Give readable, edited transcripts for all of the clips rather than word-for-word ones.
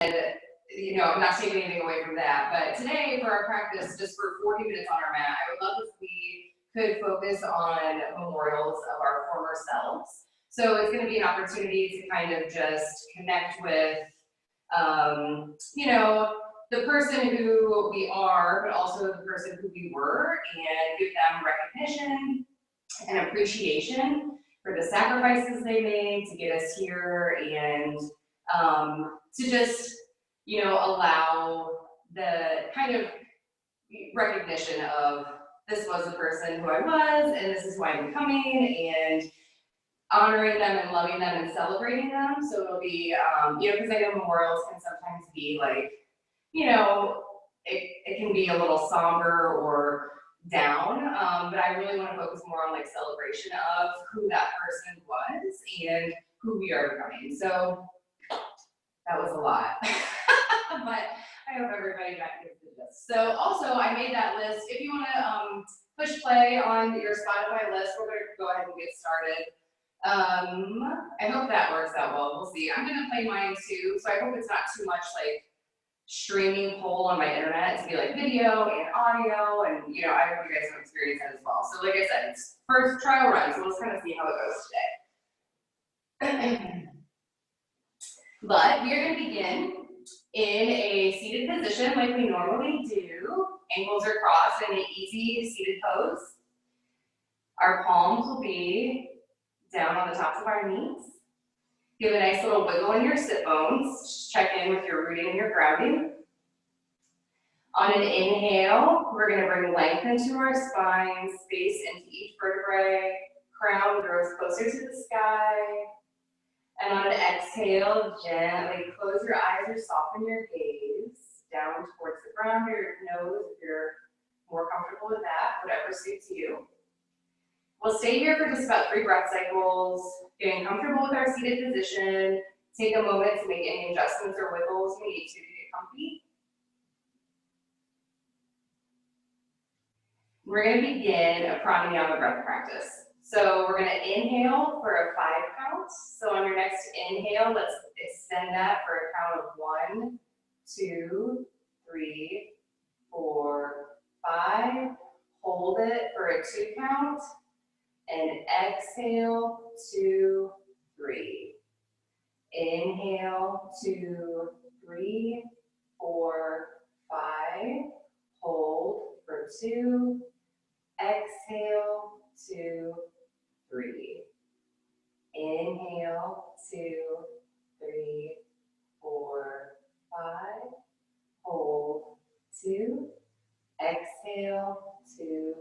you know, I'm not taking anything away from that, but today for our practice, just for 40 minutes on our mat, I would love if we could focus on memorials of our former selves. So it's going to be an opportunity to kind of just connect with, you know, the person who we are, but also the person who we were, and give them recognition and appreciation for the sacrifices they made to get us here, and to just, you know, allow the kind of recognition of this was the person who I was, and this is who I'm becoming, and honoring them and loving them and celebrating them. So it'll be, you know, because I know memorials can sometimes be like, you know, it can be a little somber or down, but I really want to focus more on like celebration of who that person was and who we are becoming. So that was a lot, but I hope everybody got to do this. So also I made that list. If you want to push play on your Spotify list, we're going to go ahead and get started. I hope that works out well. We'll see. I'm going to play mine too, so I hope it's not too much like streaming poll on my internet. To be like video and audio, and you know, I hope you guys have experienced that as well. So like I said, it's first trial run, so let's kind of see how it goes today. But we are going to begin in a seated position like we normally do. Ankles are crossed in an easy seated pose. Our palms will be down on the tops of our knees. Give a nice little wiggle in your sit bones. Just check in with your rooting and your grounding. On an inhale, we're going to bring length into our spine, space into each vertebrae. Crown grows closer to the sky. And on an exhale, gently close your eyes or soften your gaze down towards the ground or your nose if you're more comfortable with that, whatever suits you. We'll stay here for just about 3 breath cycles, getting comfortable with our seated position. Take a moment to make any adjustments or wiggles you need to get comfy. We're going to begin a pranayama breath practice. So we're going to inhale for a 5 count. So on your next inhale, let's extend that for a count of 1, 2, 3, 4, 5. Hold it for a 2 count. And exhale, 2, 3. Inhale, 2, 3, 4, 5. Hold for 2. Exhale, 2, 3. Inhale, 2, 3, 4, 5. Hold, 2. Exhale, 2,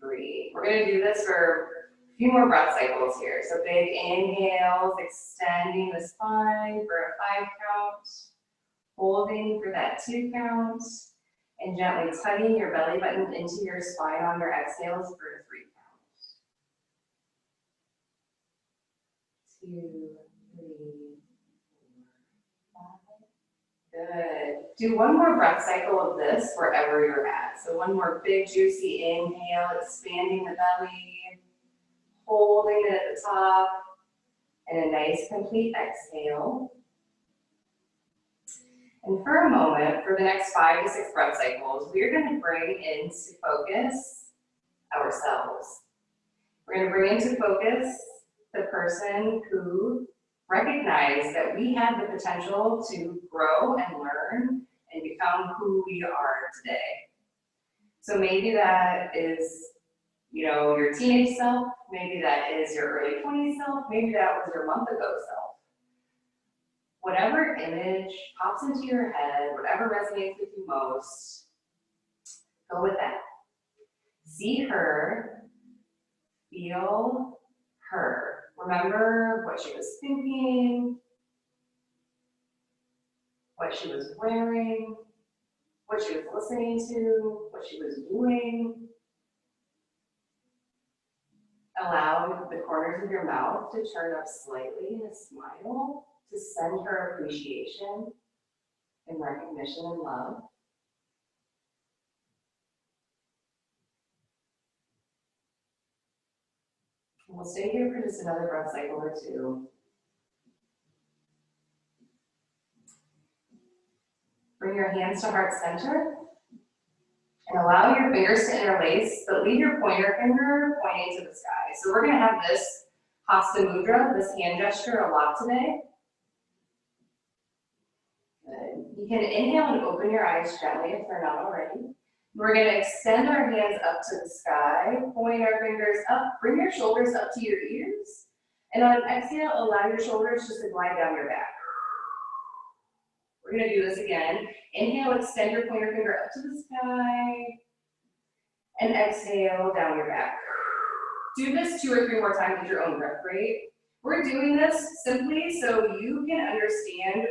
3. We're going to do this for a few more breath cycles here. So big inhales, extending the spine for a 5 count. Holding for that 2 count. And gently tugging your belly button into your spine on your exhales for a 3 count. 2, 3, 4, 5. Good. Do one more breath cycle of this wherever you're at. So one more big juicy inhale, expanding the belly, holding it at the top, and a nice complete exhale. And for a moment, for the next 5 to 6 breath cycles, we're going to bring into focus ourselves. We're going to bring into focus the person who recognized that we had the potential to grow and learn and become who we are today. So maybe that is, you know, your teenage self, maybe that is your early 20s self, maybe that was your month ago self. Whatever image pops into your head, whatever resonates with you most, go with that. See her, feel her. Remember what she was thinking, what she was wearing, what she was listening to, what she was doing. Allow the corners of your mouth to turn up slightly in a smile to send her appreciation and recognition and love. And we'll stay here for just another breath cycle or 2. Bring your hands to heart center. And allow your fingers to interlace, but leave your pointer finger pointing to the sky. So we're gonna have this Hasta Mudra, this hand gesture a lot today. Good. You can inhale and open your eyes gently if they're not already. We're gonna extend our hands up to the sky, point our fingers up, bring your shoulders up to your ears. And on an exhale, allow your shoulders just to glide down your back. We're gonna do this again. Inhale, extend your pointer finger up to the sky. And exhale, down your back. Do this 2 or 3 more times at your own breath rate. We're doing this simply so you can understand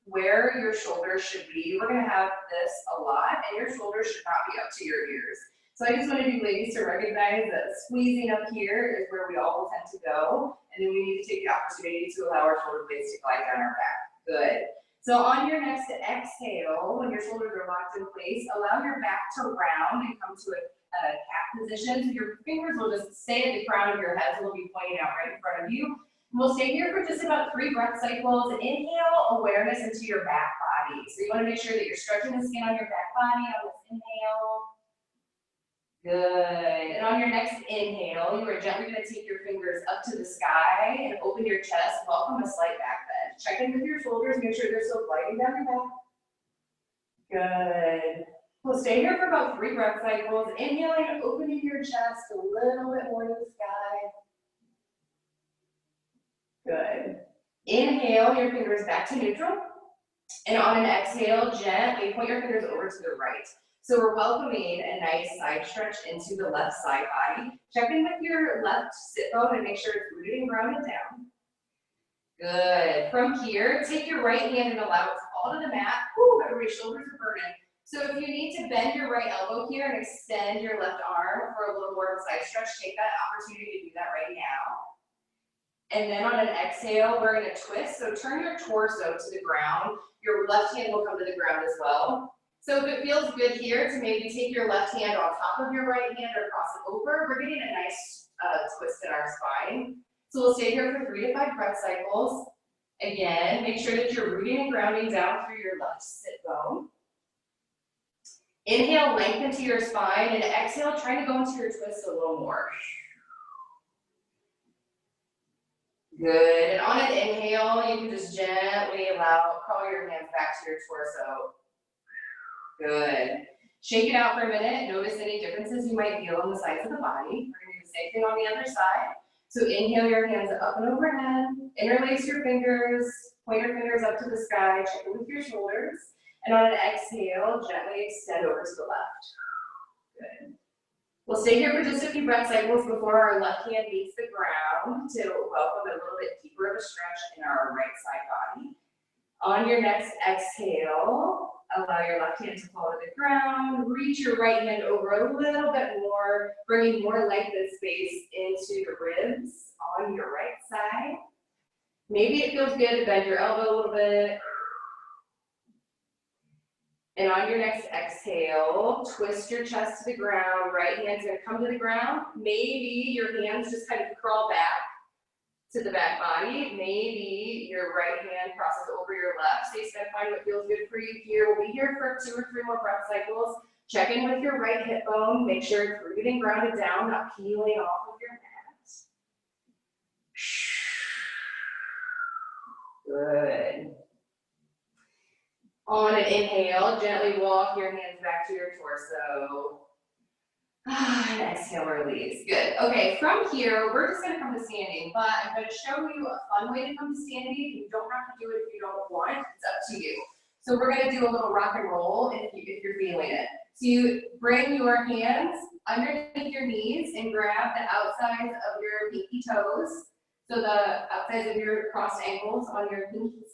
where your shoulders should be. We're gonna have this a lot, and your shoulders should not be up to your ears. So I just wanted you ladies to recognize that squeezing up here is where we all tend to go, and then we need to take the opportunity to allow our shoulder blades to glide down our back. Good. So on your next exhale, when your shoulders are locked in place, allow your back to round and come to a cat position. So your fingers will just stay at the crown of your head, so they'll be pointing out right in front of you. We'll stay here for just about 3 breath cycles. Inhale, awareness into your back body. So you want to make sure that you're stretching the skin on your back body on this inhale. Good. And on your next inhale, you are gently going to take your fingers up to the sky and open your chest. Welcome a slight back bend. Check in with your shoulders, make sure they're still gliding down your back. Good. We'll stay here for about 3 breath cycles. Inhaling, opening your chest a little bit more to the sky. Good. Inhale, your fingers back to neutral. And on an exhale, gently point your fingers over to the right. So we're welcoming a nice side stretch into the left side body. Check in with your left sit bone and make sure it's rooted and grounded down. Good. From here, take your right hand and allow it to fall to the mat. Woo, everybody's shoulders are burning. So if you need to bend your right elbow here and extend your left arm for a little more of a side stretch, take that opportunity to do that right now. And then on an exhale, we're gonna twist. So turn your torso to the ground. Your left hand will come to the ground as well. So if it feels good here to maybe take your left hand on top of your right hand or cross it over, we're getting a nice twist in our spine. So we'll stay here for 3 to 5 breath cycles. Again, make sure that you're rooting and grounding down through your left sit bone. Inhale, lengthen to your spine, and exhale, try to go into your twist a little more. Good, and on an inhale, you can just gently crawl your hands back to your torso. Good. Shake it out for a minute. Notice any differences you might feel on the sides of the body. We're gonna do the same thing on the other side. So inhale your hands up and overhead. Interlace your fingers. Point your fingers up to the sky. Check in with your shoulders. And on an exhale, gently extend over to the left. Good. We'll stay here for just a few breath cycles before our left hand meets the ground to welcome a little bit deeper of a stretch in our right side body. On your next exhale, allow your left hand to fall to the ground. Reach your right hand over a little bit more, bringing more length and space into the ribs on your right side. Maybe it feels good to bend your elbow a little bit. And on your next exhale, twist your chest to the ground. Right hand's gonna come to the ground. Maybe your hands just kind of crawl back to the back body. Maybe your right hand crosses over your left. So you gotta find what feels good for you here. We'll be here for 2 or 3 more breath cycles. Check in with your right hip bone. Make sure it's rooted and grounded down, not peeling off of your mat. Good. On an inhale, gently walk your hands back to your torso. And exhale, release. Good. Okay, from here, we're just gonna come to standing, but I'm gonna show you a fun way to come to standing. You don't have to do it if you don't want, it's up to you. So we're gonna do a little rock and roll if you're feeling it. So you bring your hands underneath your knees and grab the outsides of your pinky toes. So the outsides of your crossed ankles on your pinkies.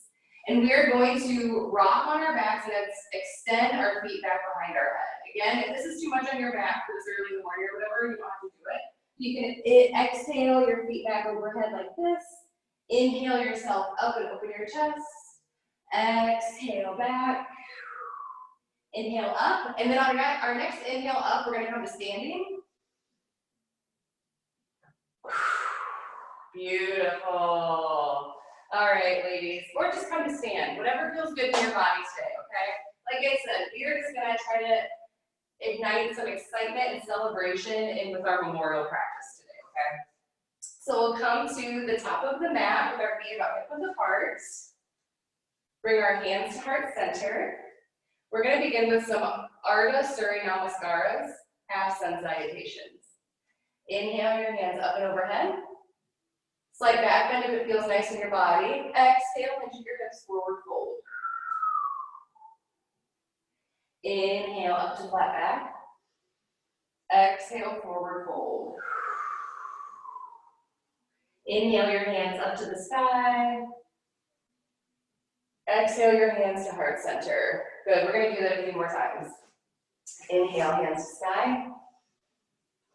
And we are going to rock on our backs and extend our feet back behind our head. Again, if this is too much on your back for this early in the morning or whatever, you don't have to do it. You can exhale your feet back overhead like this. Inhale yourself up and open your chest. Exhale back. Inhale up. And then on our next inhale up, we're going to come to standing. Beautiful. All right, ladies, or just come to stand, whatever feels good in your body today, okay? Like like I said, we are just gonna try to ignite some excitement and celebration in with our memorial practice today, okay? So we'll come to the top of the mat with our feet about hip width apart. Bring our hands to heart center. We're gonna begin with some Ardha Surya Namaskaras, half sun salutations. Inhale your hands up and overhead. Slight back bend if it feels nice in your body. Exhale, hinge your hips forward, fold. Inhale up to flat back. Exhale, forward fold. Inhale your hands up to the sky. Exhale your hands to heart center. Good, we're gonna do that a few more times. Inhale, hands to sky.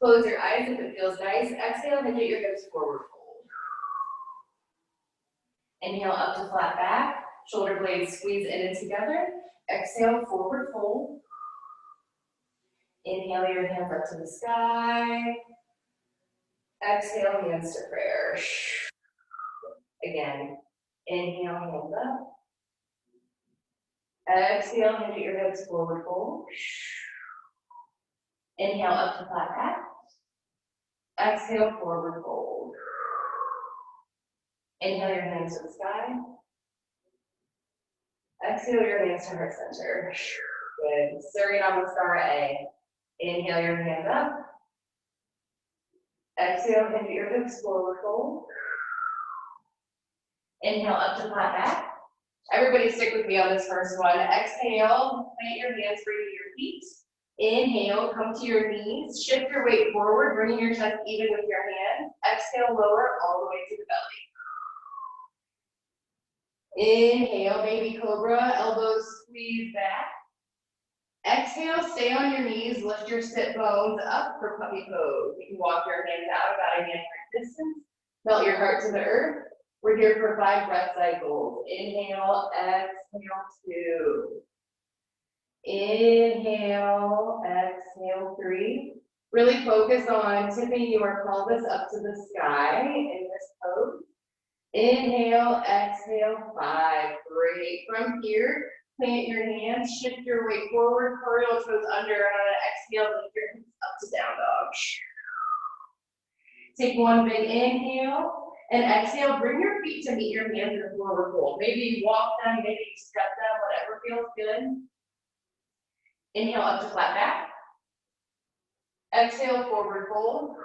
Close your eyes if it feels nice. Exhale, hinge your hips forward fold. Inhale up to flat back. Shoulder blades squeeze in and together. Exhale, forward fold. Inhale your hands up to the sky. Exhale, hands to prayer. Again, inhale, hands up. Exhale, hinge your hips forward fold. Inhale up to flat back. Exhale, forward fold. Inhale your hands to the sky. Exhale your hands to heart center. Good. Surya Namaskara A. Inhale your hands up. Exhale, hinge your hips forward fold. Inhale up to flat back. Everybody stick with me on this first one. Exhale, plant your hands, bring to your feet. Inhale, come to your knees. Shift your weight forward, bringing your chest even with your hands. Exhale, lower all the way to the belly. Inhale, baby cobra, elbows squeeze back. Exhale, stay on your knees, lift your sit bones up for puppy pose. You can walk your hands out about a hand distance. Melt your heart to the earth. We're here for 5 breath cycles. Inhale, exhale, 2. Inhale, exhale, 3. Really focus on tipping your pelvis up to the sky in this pose. Inhale, exhale, 5. Great. From here, plant your hands, shift your weight forward, curl your toes under, and on an exhale, lift your hips up to down dog. Take one big inhale. And exhale, bring your feet to meet your hands in a forward fold. Maybe you walk them, maybe you step them, whatever feels good. Inhale up to flat back. Exhale, forward fold.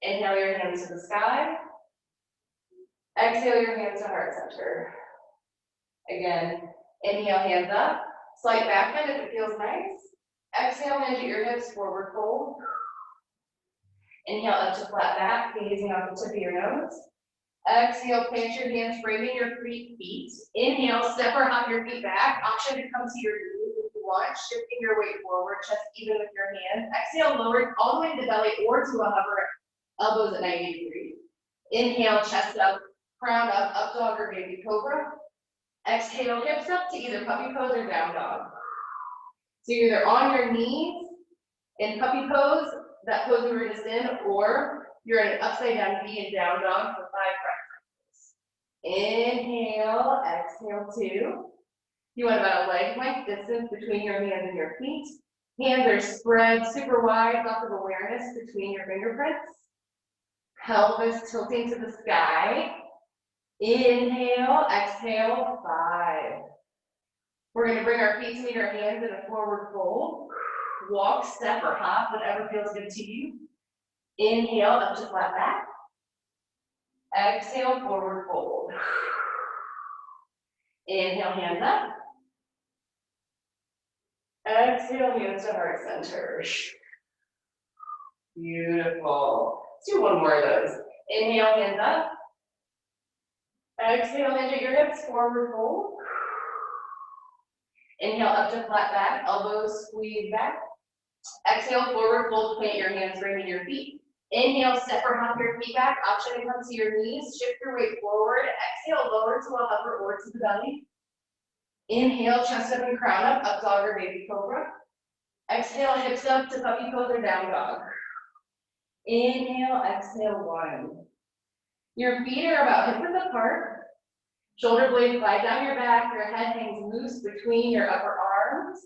Inhale your hands to the sky. Exhale your hands to heart center. Again, inhale, hands up. Slight back bend if it feels nice. Exhale, hinge at your hips, forward fold. Inhale up to flat back, gazing off the tip of your nose. Exhale, plant your hands, framing your feet. Inhale, step or hop your feet back. Option to come to your knees if you want, shifting your weight forward, chest even with your hands. Exhale, lower all the way to the belly or to a hover, elbows at 90 degrees. Inhale, chest up, crown up dog or baby cobra. Exhale, hips up to either puppy pose or down dog. So you're either on your knees in puppy pose, that pose we were just in, or you're in an upside down V and down dog for 5 breath cycles. Inhale, exhale, 2. You want about a leg length distance between your hands and your feet. Hands are spread super wide, lots of awareness between your fingerprints. Pelvis tilting to the sky. Inhale, exhale, 5. We're going to bring our feet to meet our hands in a forward fold. Walk, step, or hop, whatever feels good to you. Inhale up to flat back. Exhale, forward fold. Inhale, hands up. Exhale, hands to heart center. Beautiful. Let's do one more of those. Inhale, hands up. Exhale, hinge at your hips, forward fold. Inhale up to flat back, elbows squeeze back. Exhale, forward fold, plant your hands, framing your feet. Inhale, step or hop your feet back, option to come to your knees, shift your weight forward. Exhale, lower to a hover or to the belly. Inhale, chest up and crown up dog or baby cobra. Exhale, hips up to puppy pose or down dog. Inhale, exhale, 1. Your feet are about hip width apart. Shoulder blades glide down your back, your head hangs loose between your upper arms.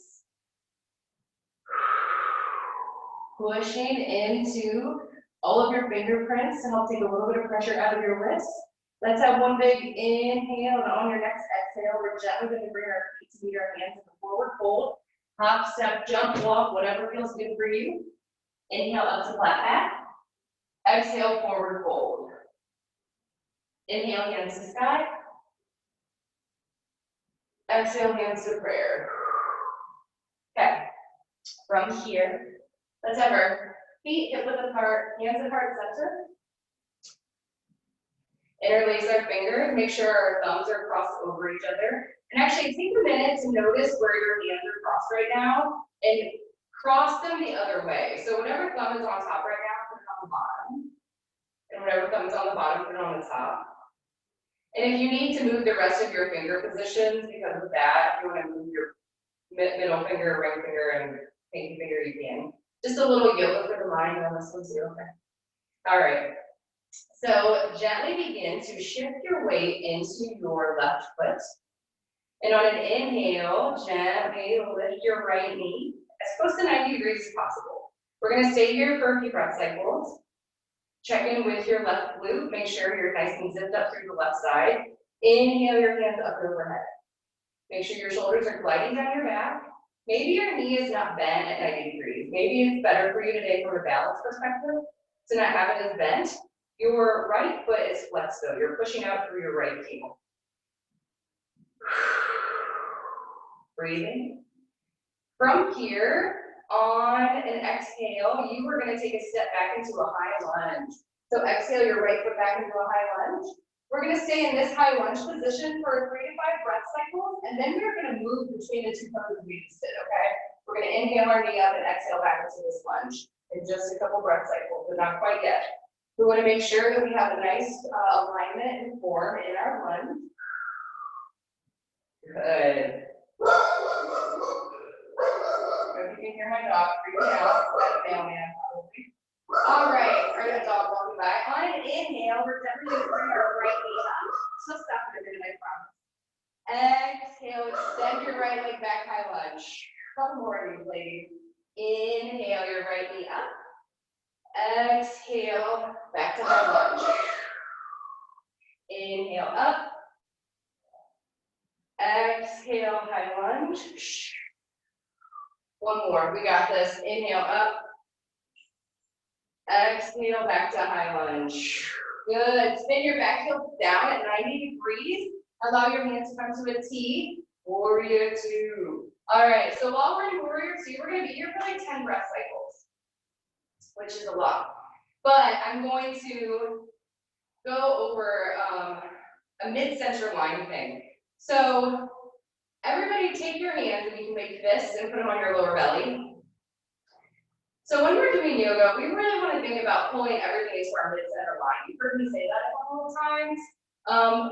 Pushing into all of your fingerprints to help take a little bit of pressure out of your wrists. Let's have one big inhale, and on your next exhale, we're gently going to bring our feet to meet our hands in the forward fold. Hop, step, jump, walk, whatever feels good for you. Inhale up to flat back. Exhale, forward fold. Inhale, hands to sky. Exhale, hands to prayer. Okay, from here, let's have our feet hip width apart, hands at heart center. Interlace our fingers, make sure our thumbs are crossed over each other. And actually take a minute to notice where your hands are crossed right now and cross them the other way. So whatever thumb is on top right now, put it on the bottom. And whatever thumb is on the bottom, put it on the top. And if you need to move the rest of your finger positions because of that, if you want to move your middle finger, ring finger, and pinky finger, you can. Just a little yoga for the mind on this one too, okay? All right. So gently begin to shift your weight into your left foot. And on an inhale, gently lift your right knee as close to 90 degrees as possible. We're going to stay here for a few breath cycles. Check in with your left glute. Make sure you're nice and zipped up through the left side. Inhale your hands up and overhead. Make sure your shoulders are gliding down your back. Maybe your knee is not bent at 90 degrees. Maybe it's better for you today from a balance perspective to not have it as bent. Your right foot is flexed though. You're pushing out through your right heel. Breathing. From here, on an exhale, you are going to take a step back into a high lunge. So exhale your right foot back into a high lunge. We're going to stay in this high lunge position for 3 to 5 breath cycles, and then we're going to move between the two poses we just did, okay? We're going to inhale our knee up and exhale back into this lunge in just a couple breath cycles, but not quite yet. We want to make sure that we have a nice alignment and form in our lunge. Good. If you can hear my dog freaking out, that's a mailman probably. All right, our dog walking back. On an inhale, we're definitely going to bring our right knee up. So stop in a minute, I promise. Exhale, extend your right leg back, high lunge. Couple more of these, ladies. Inhale your right knee up. Exhale, back to high lunge. Inhale up. Exhale, high lunge. One more, we got this. Inhale up. Exhale, back to high lunge. Good, spin your back heel down at 90 degrees. Allow your hands to come to a T. Warrior two. All right, so while we're in warrior two, we're gonna be here for like 10 breath cycles, which is a lot. But I'm going to go over a mid-center line thing. So everybody take your hands and you can make fists and put them on your lower belly. So when we're doing yoga, we really want to think about pulling everything into our mid-center line. You've heard me say that a couple of times.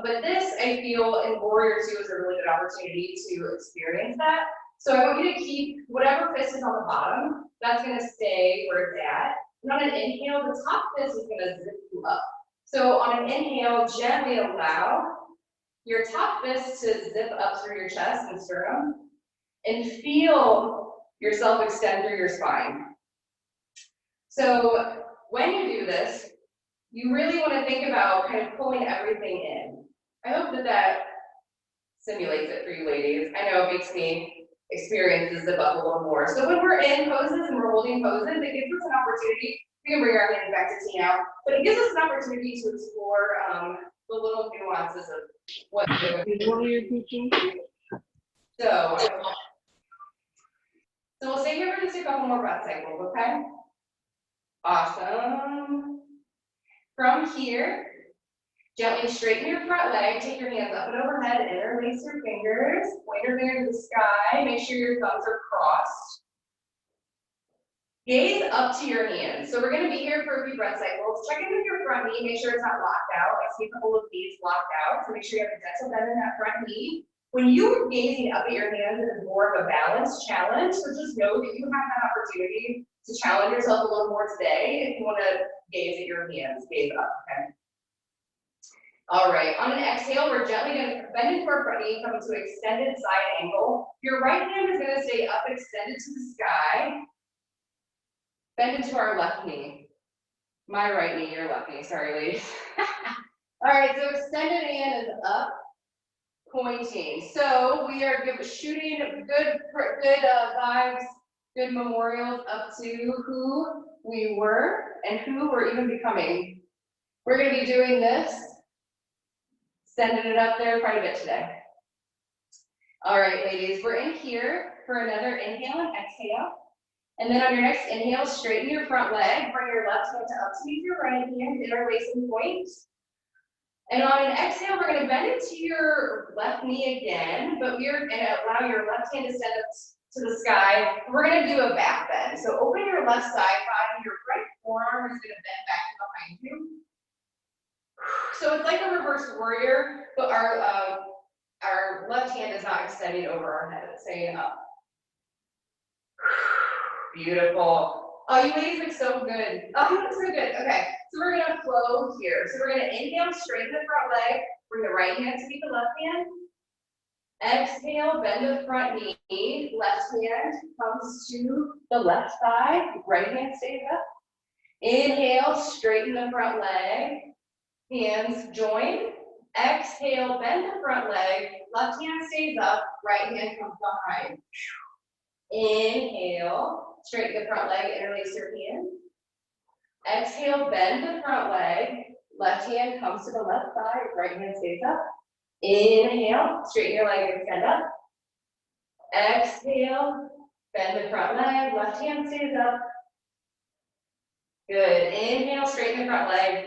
But this, I feel, in Warrior 2 is a really good opportunity to experience that. So I want you to keep whatever fist is on the bottom, that's going to stay where it's at. And on an inhale, the top fist is going to zip you up. So on an inhale, gently allow your top fist to zip up through your chest and sternum, and feel yourself extend through your spine. So when you do this, you really want to think about kind of pulling everything in. I hope that that simulates it for you ladies. I know it makes me experience the zip up a little more. So when we're in poses and we're holding poses, it gives us an opportunity. We can bring our hands back to T now, but it gives us an opportunity to explore the little nuances of what you're teaching. So we'll stay here for just a couple more breath cycles, okay? Awesome. From here, gently straighten your front leg, take your hands up and overhead, interlace your fingers, point your finger to the sky, make sure your thumbs are crossed. Gaze up to your hands. So we're going to be here for a few breath cycles. Check in with your front knee, make sure it's not locked out. I see a couple of knees locked out, so make sure you have a gentle bend in that front knee. When you're gazing up at your hands, it is more of a balance challenge, so just know that you have that opportunity to challenge yourself a little more today. If you want to gaze at your hands, gaze up, okay? All right, on an exhale, we're gently gonna bend into our front knee, come into extended side angle. Your right hand is gonna stay up extended to the sky. Bend into our left knee. My right knee, your left knee, sorry ladies. All right, so extended hand is up, pointing. So we are shooting good vibes, good memorials up to who we were and who we're even becoming. We're gonna be doing this, sending it up there quite a bit today. All right, ladies, we're in here for another inhale and exhale. And then on your next inhale, straighten your front leg, bring your left hand up to meet your right hand, interlacing point. And on an exhale, we're gonna bend into your left knee again, but we're gonna allow your left hand to stand up to the sky. We're gonna do a back bend. So open your left side body, and your right forearm is gonna bend back behind you. So it's like a reverse warrior, but our left hand is not extending over our head, it's staying up. Beautiful. Oh, you ladies look so good. Oh, you look so good. Okay, so we're gonna flow here. So we're gonna inhale, straighten the front leg, bring the right hand to meet the left hand. Exhale, bend the front knee, left hand comes to the left thigh, right hand stays up. Inhale, straighten the front leg, hands join. Exhale, bend the front leg, left hand stays up, right hand comes behind. Inhale, straighten the front leg, interlace your hand. Exhale, bend the front leg, left hand comes to the left thigh, right hand stays up. Inhale, straighten your leg and stand up. Exhale, bend the front leg, left hand stays up. Good. Inhale, straighten the front leg.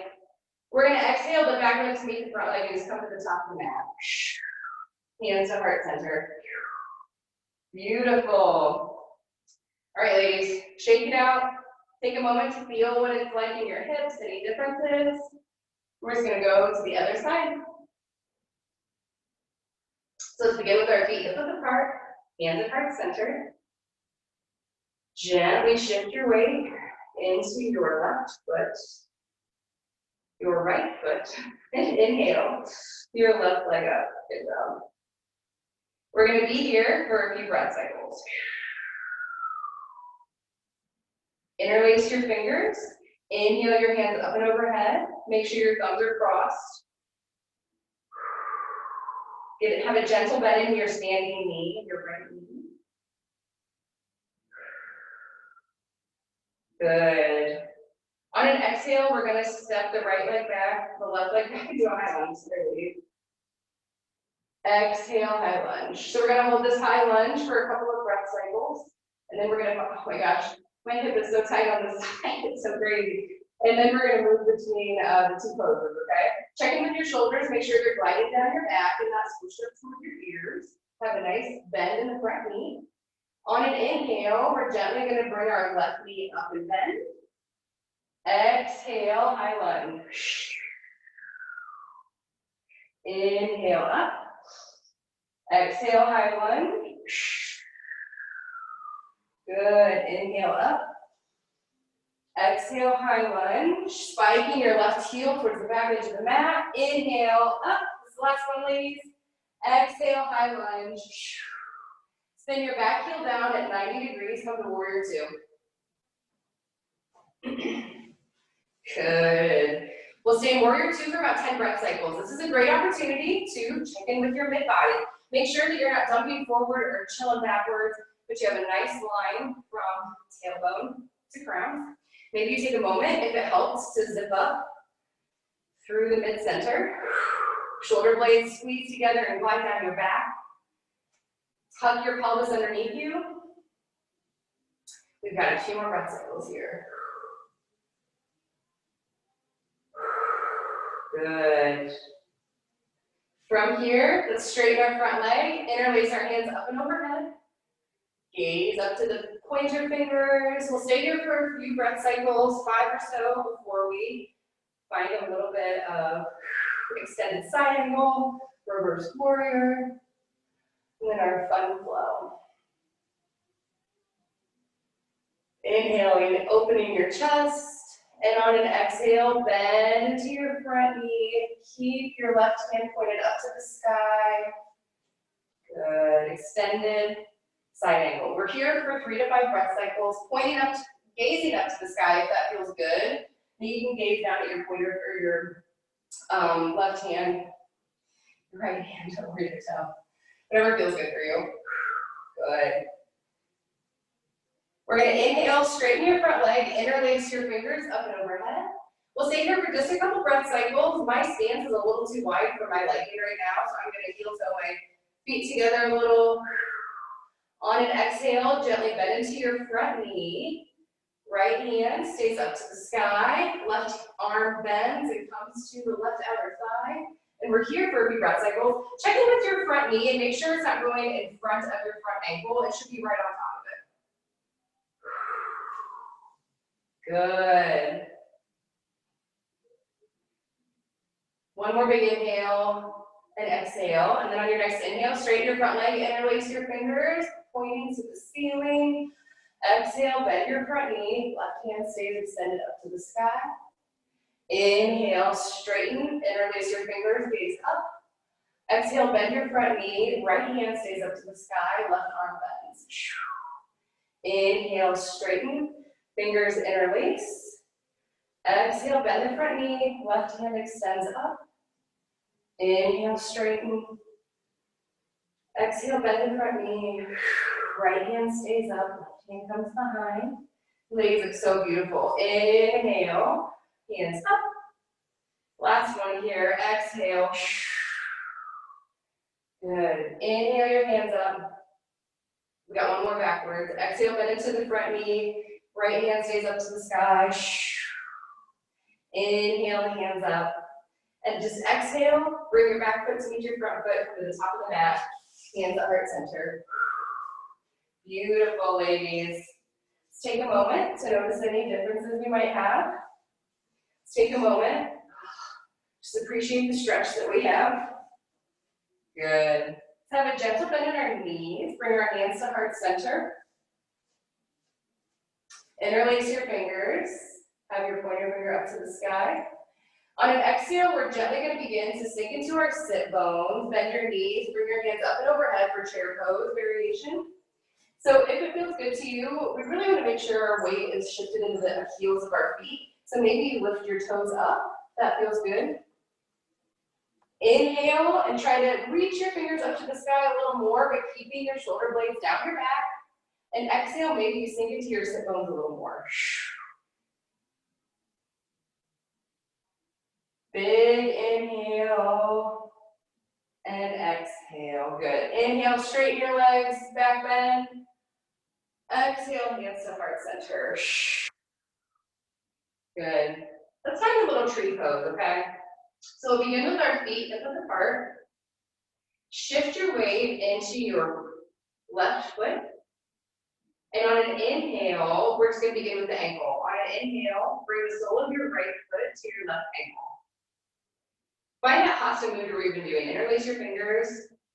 We're going to exhale the back leg to meet the front leg and just come to the top of the mat. Hands to heart center. Beautiful. All right, ladies, shake it out. Take a moment to feel what it's like in your hips, any differences. We're just going to go to the other side. So let's begin with our feet hip width apart, hands at heart center. Gently shift your weight into your left foot, your right foot, and inhale your left leg up. Good job. We're going to be here for a few breath cycles. Interlace your fingers. Inhale your hands up and overhead. Make sure your thumbs are crossed. Have a gentle bend in your standing knee, your right knee. Good. On an exhale, we're going to step the right leg back, the left leg back into a high lunge. Exhale, high lunge. So we're going to hold this high lunge for a couple of breath cycles. And then we're going to, oh my gosh, my hip is so tight on this side, it's so crazy. And then we're going to move between the two poses, okay? Check in with your shoulders, make sure they're gliding down your back and not squished up some of your ears. Have a nice bend in the front knee. On an inhale, we're gently going to bring our left knee up and bend. Exhale, high lunge. Inhale up. Exhale, high lunge. Good. Inhale up. Exhale, high lunge. Spiking your left heel towards the back edge of the mat. Inhale up. This is the last one, ladies. Exhale, high lunge. Spin your back heel down at 90 degrees. Come to warrior two. Good. We'll stay in warrior two for about 10 breath cycles. This is a great opportunity to check in with your mid-body. Make sure that you're not dumping forward or chilling backwards, but you have a nice line from tailbone to crown. Maybe you take a moment, if it helps, to zip up through the mid-center. Shoulder blades squeeze together and glide down your back. Tuck your pelvis underneath you. We've got a few more breath cycles here. Good. From here, let's straighten our front leg, interlace our hands up and overhead. Gaze up to the pointer fingers. We'll stay here for a few breath cycles, 5 or so, before we find a little bit of extended side angle, reverse warrior, and then our fun flow. Inhaling, opening your chest. And on an exhale, bend to your front knee. Keep your left hand pointed up to the sky. Good. Extended side angle. We're here for 3 to 5 breath cycles, pointing up, gazing up to the sky if that feels good. And you can gaze down at your pointer or your left hand, your right hand over your toe. Whatever feels good for you. Good. We're going to inhale, straighten your front leg, interlace your fingers up and overhead. We'll stay here for just a couple breath cycles. My stance is a little too wide for my liking right now, so I'm going to heel toe my feet together a little. On an exhale, gently bend into your front knee. Right hand stays up to the sky. Left arm bends and comes to the left outer thigh. And we're here for a few breath cycles. Check in with your front knee and make sure it's not going in front of your front ankle. It should be right on top of it. Good. One more big inhale and exhale. And then on your next inhale, straighten your front leg, interlace your fingers, pointing to the ceiling. Exhale, bend your front knee. Left hand stays extended up to the sky. Inhale, straighten, interlace your fingers, gaze up. Exhale, bend your front knee. Right hand stays up to the sky. Left arm bends. Inhale, straighten, fingers interlace. Exhale, bend the front knee. Left hand extends up. Inhale, straighten. Exhale, bend the front knee. Right hand stays up. Left hand comes behind. Legs look so beautiful. Inhale, hands up. Last one here. Exhale. Good. Inhale your hands up. We got one more backwards. Exhale, bend into the front knee. Right hand stays up to the sky. Inhale the hands up. And just exhale, bring your back foot to meet your front foot to the top of the mat. Hands at heart center. Beautiful, ladies. Let's take a moment to notice any differences we might have. Let's take a moment. Just appreciate the stretch that we have. Good. Let's have a gentle bend in our knees. Bring our hands to heart center. Interlace your fingers. Have your pointer finger up to the sky. On an exhale, we're gently going to begin to sink into our sit bones. Bend your knees. Bring your hands up and overhead for chair pose variation. So if it feels good to you, we really want to make sure our weight is shifted into the heels of our feet. So maybe you lift your toes up. That feels good. Inhale and try to reach your fingers up to the sky a little more, but keeping your shoulder blades down your back. And exhale, maybe you sink into your sit bones a little more. Big inhale and exhale. Good. Inhale, straighten your legs, back bend. Exhale, hands to heart center. Good. Let's find a little tree pose, okay? So we'll begin with our feet hip width apart. Shift your weight into your left foot. And on an inhale, we're just going to begin with the ankle. On an inhale, bring the sole of your right foot to your left ankle. Find that hasta mudra we've been doing. Interlace your fingers,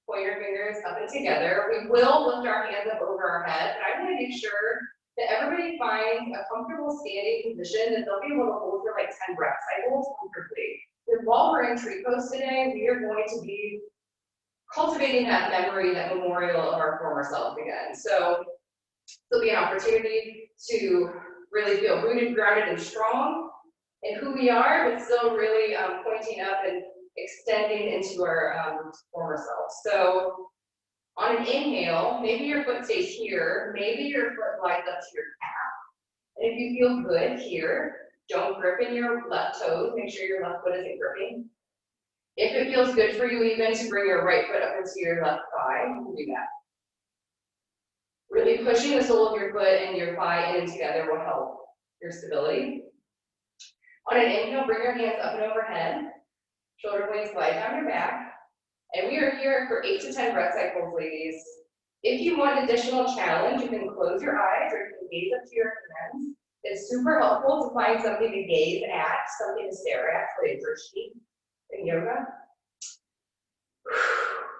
point your fingers up and together. We will lift our hands up over our head, but I want to make sure that everybody finds a comfortable standing position that they'll be able to hold for like 10 breath cycles comfortably. Because while we're in tree pose today, we are going to be cultivating that memory, that memorial of our former self again. So there'll be an opportunity to really feel rooted, grounded, and strong in who we are, but still really pointing up and extending into our former self. So on an inhale, maybe your foot stays here, maybe your foot glides up to your calf. And if you feel good here, don't grip in your left toes, make sure your left foot isn't gripping. If it feels good for you even to bring your right foot up into your left thigh, you can do that. Really pushing the sole of your foot and your thigh in and together will help your stability. On an inhale, bring your hands up and overhead. Shoulder blades glide down your back. And we are here for 8 to 10 breath cycles, ladies. If you want additional challenge, you can close your eyes or you can gaze up to your hands. It's super helpful to find something to gaze at, something to stare at, like drishti in yoga.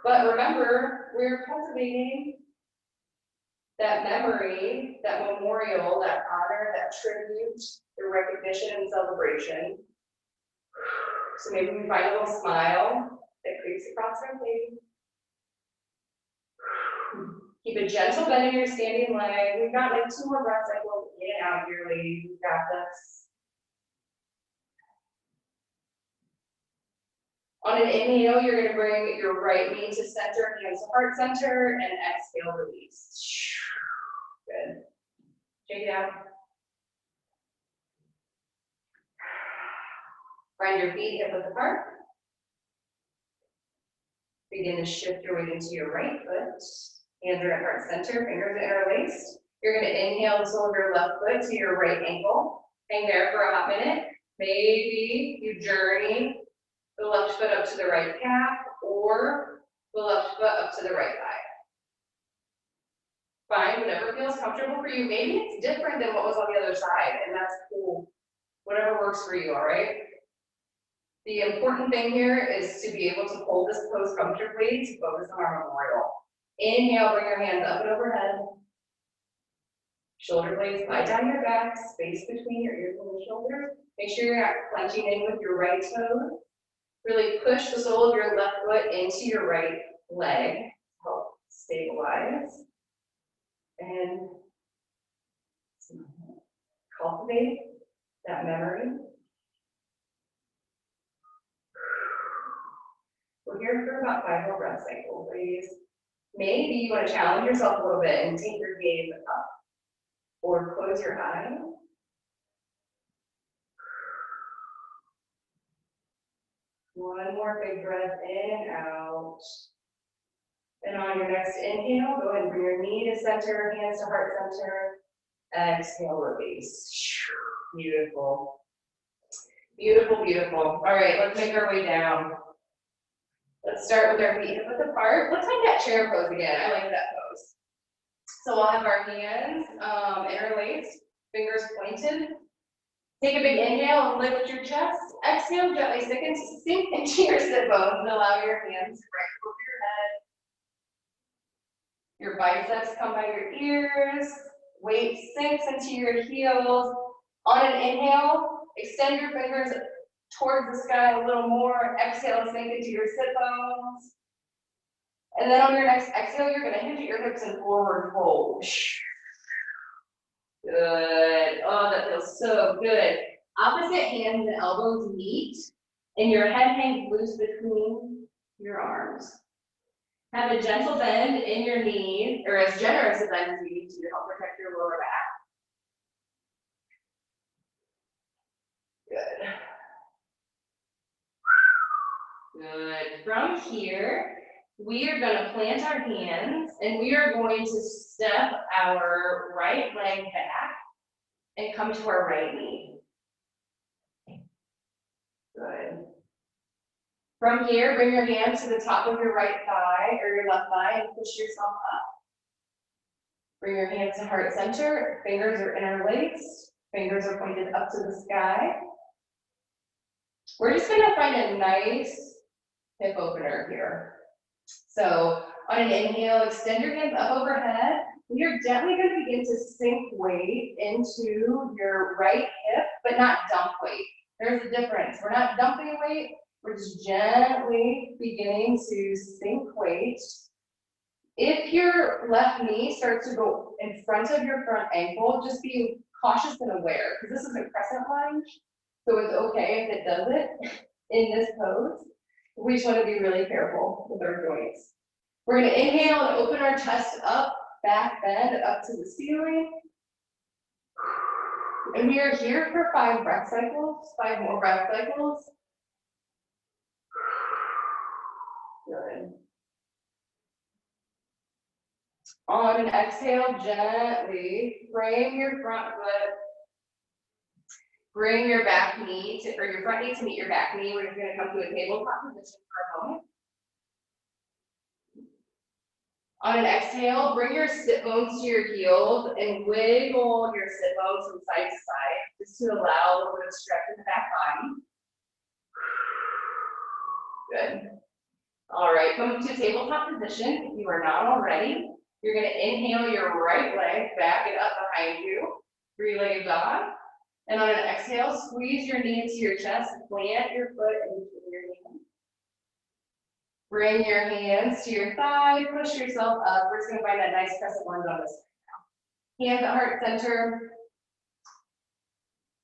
But remember, we're cultivating that memory, that memorial, that honor, that tribute, the recognition and celebration. So maybe we find a little smile that creeps across our face. Keep a gentle bend in your standing leg. We've got like 2 more breath cycles in and out here, ladies. We've got this. On an inhale, you're going to bring your right knee to center, hands to heart center, and exhale, release. Good. Shake it out. Find your feet hip width apart. Begin to shift your weight into your right foot. Hands are at heart center, fingers interlaced. You're going to inhale the sole of your left foot to your right ankle. Hang there for a hot minute. Maybe you journey the left foot up to the right calf or the left foot up to the right thigh. Find whatever feels comfortable for you. Maybe it's different than what was on the other side, and that's cool. Whatever works for you, all right? The important thing here is to be able to hold this pose comfortably to focus on our memorial. Inhale, bring your hands up and overhead. Shoulder blades glide down your back, space between your ears and the shoulders. Make sure you're not clenching in with your right toe. Really push the sole of your left foot into your right leg to help stabilize. And cultivate that memory. We're here for about 5 more breath cycles, ladies. Maybe you want to challenge yourself a little bit and take your gaze up or close your eyes. One more big breath in and out. And on your next inhale, go ahead and bring your knee to center, hands to heart center. Exhale, release. Beautiful. Beautiful, beautiful. All right, let's make our way down. Let's start with our feet hip width apart. Let's make that chair pose again. I like that pose. So we'll have our hands interlaced, fingers pointed. Take a big inhale and lift your chest. Exhale, gently sink into your sit bones and allow your hands to right over your head. Your biceps come by your ears. Weight sinks into your heels. On an inhale, extend your fingers towards the sky a little more. Exhale, sink into your sit bones. And then on your next exhale, you're going to hinge at your hips and forward fold. Good. Oh, that feels so good. Opposite hands and elbows meet, and your head hangs loose between your arms. Have a gentle bend in your knees, or as generous a bend as you need to help protect your lower back. Good. Good. From here, we are going to plant our hands, and we are going to step our right leg back and come to our right knee. Good. From here, bring your hands to the top of your right thigh or your left thigh and push yourself up. Bring your hands to heart center. Fingers are interlaced. Fingers are pointed up to the sky. We're just going to find a nice hip opener here. So on an inhale, extend your hands up overhead. We are gently going to begin to sink weight into your right hip, but not dump weight. There's a difference. We're not dumping weight. We're just gently beginning to sink weight. If your left knee starts to go in front of your front ankle, just be cautious and aware, because this is a crescent lunge. So it's okay if it does it in this pose. We just want to be really careful with our joints. We're going to inhale and open our chest up, back bend up to the ceiling. And we are here for 5 breath cycles, 5 more breath cycles. Good. On an exhale, gently frame your front foot. Bring your back knee to, or your front knee to meet your back knee. We're going to come to a tabletop position for a moment. On an exhale, bring your sit bones to your heels and wiggle your sit bones from side to side, just to allow a little bit of stretch in the back body. Good. All right, come to tabletop position if you are not already. You're gonna inhale your right leg, back it up behind you, three-legged dog. And on an exhale, squeeze your knee into your chest, plant your foot into your knee. Bring your hands to your thigh, push yourself up. We're just gonna find that nice crescent lunge on this side now. Hands at heart center.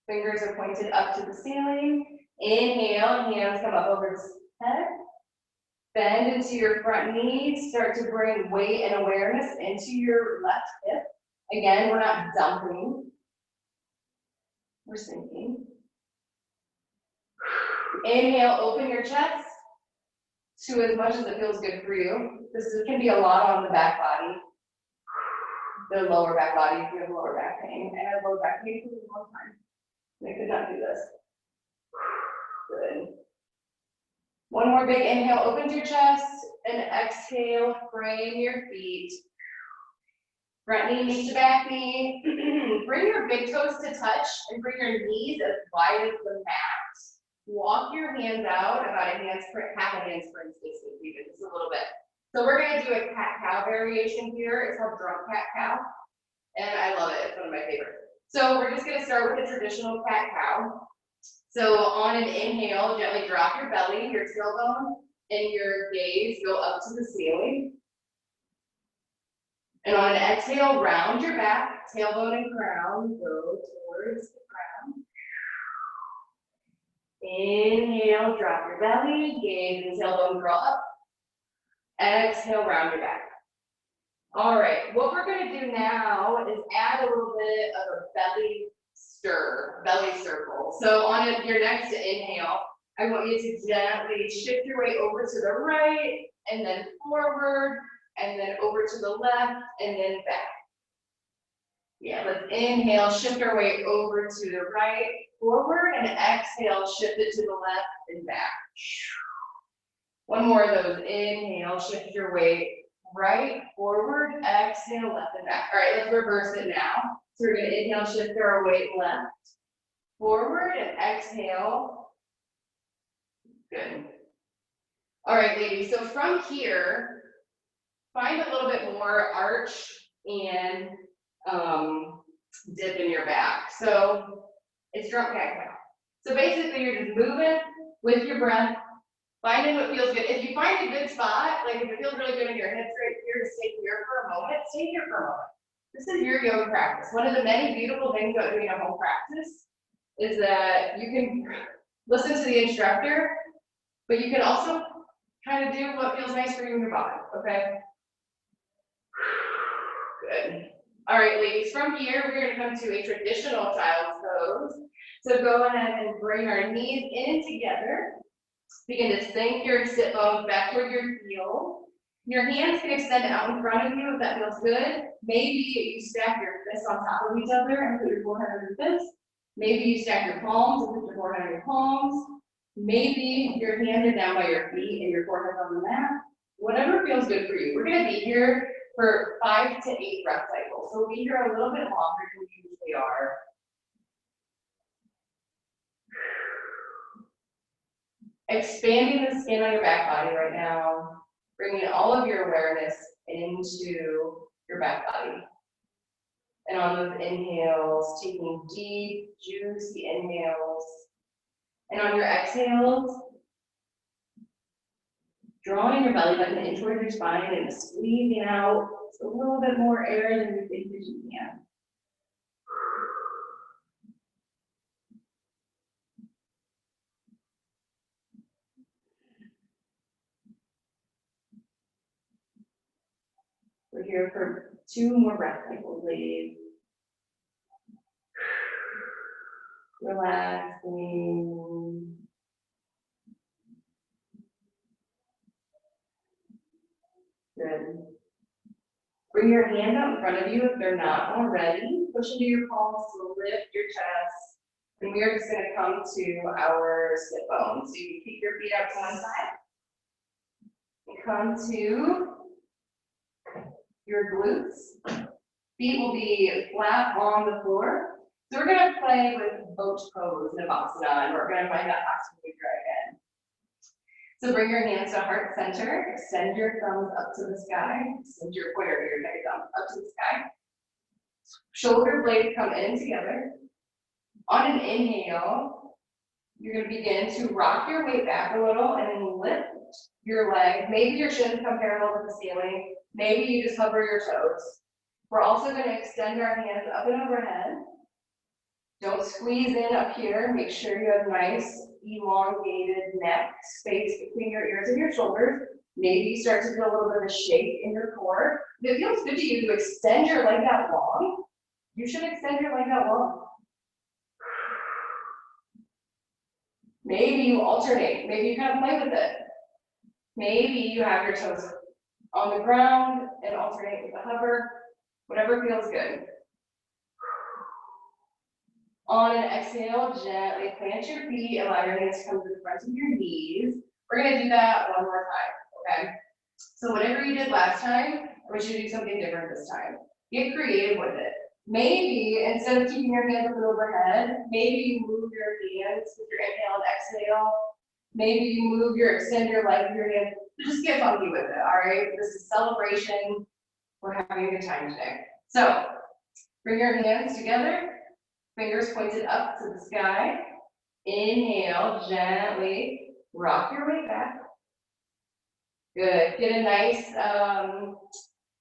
Fingers are pointed up to the ceiling. Inhale, hands come up over the head. Bend into your front knee. Start to bring weight and awareness into your left hip. Again, we're not dumping. We're sinking. Inhale, open your chest to as much as it feels good for you. Can be a lot on the back body. The lower back body if you have lower back pain. I have lower back pain for a long time. I could not do this. Good. One more big inhale, open to your chest, and exhale, frame your feet. Front knee meets the back knee. Bring your big toes to touch and bring your knees as wide as the mat. Walk your hands out about a handspring, half a handspring distance, even just a little bit. So we're gonna do a cat-cow variation here. It's called drunk cat-cow, and I love it. It's one of my favorites. So we're just gonna start with the traditional cat-cow. So on an inhale, gently drop your belly, your tailbone, and your gaze go up to the ceiling. And on an exhale, round your back, tailbone and crown go towards the crown. Inhale, drop your belly, gaze and tailbone curl up. Exhale, round your back. All right, what we're gonna do now is add a little bit of a belly stir, belly circle. So on your next inhale, I want you to gently shift your weight over to the right, and then forward, and then over to the left, and then back. Yeah, let's inhale, shift our weight over to the right, forward, and exhale, shift it to the left and back. One more of those. Inhale, shift your weight right, forward, exhale, left and back. All right, let's reverse it now. So we're gonna inhale, shift our weight left, forward, and exhale. Good. All right, ladies, so from here, find a little bit more arch and dip in your back. So it's drunk cat-cow. So basically you're just moving with your breath, finding what feels good. If you find a good spot, like if it feels really good in your hips right here, to stay here for a moment, stay here for a moment. This is your yoga practice. One of the many beautiful things about doing a home practice is that you can listen to the instructor, but you can also kind of do what feels nice for you in your body, okay? Good. All right, ladies, from here, we're gonna come to a traditional child's pose. So go ahead and bring our knees in together. Begin to sink your sit bones back toward your heel. Your hands can extend out in front of you if that feels good. Maybe you stack your fists on top of each other and put your forehead on your fists. Maybe you stack your palms and put your forehead on your palms. Maybe your hands are down by your feet and your forehead's on the mat. Whatever feels good for you. We're gonna be here for 5 to 8 breath cycles. So we'll be here a little bit longer than we usually are. Expanding the skin on your back body right now, bringing all of your awareness into your back body. And on those inhales, taking deep, juicy inhales. And on your exhales, drawing your belly button in towards your spine and squeezing out a little bit more air than you think that you can. We're here for 2 more breath cycles, ladies. Relaxing. Good. Bring your hand out in front of you if they're not already. Push into your palms to lift your chest. And we are just going to come to our sit bones. So you can keep your feet out to one side. And come to your glutes. Feet will be flat on the floor. So we're going to play with boat pose in Navasana, and we're going to find that last mudra again. So bring your hands to heart center, extend your thumbs up to the sky, extend your pointer, your neck thumb up to the sky. Shoulder blades come in together. On an inhale, you're going to begin to rock your weight back a little and then lift your leg. Maybe your shins come parallel to the ceiling. Maybe you just hover your toes. We're also going to extend our hands up and overhead. Don't squeeze in up here. Make sure you have nice, elongated neck space between your ears and your shoulders. Maybe you start to feel a little bit of a shake in your core. If it feels good to you to extend your leg that long, you should extend your leg that long. Maybe you alternate. Maybe you kind of play with it. Maybe you have your toes on the ground and alternate with the hover. Whatever feels good. On an exhale, gently plant your feet, allow your hands to come to the front of your knees. We're gonna do that one more time, okay? So whatever you did last time, I want you to do something different this time. Get creative with it. Maybe instead of keeping your hands up and overhead, maybe you move your hands with your inhale and exhale. Maybe you extend your leg with your hands. Just get funky with it, all right? This is celebration. We're having a good time today. So bring your hands together. Fingers pointed up to the sky. Inhale, gently rock your weight back. Good. Get a nice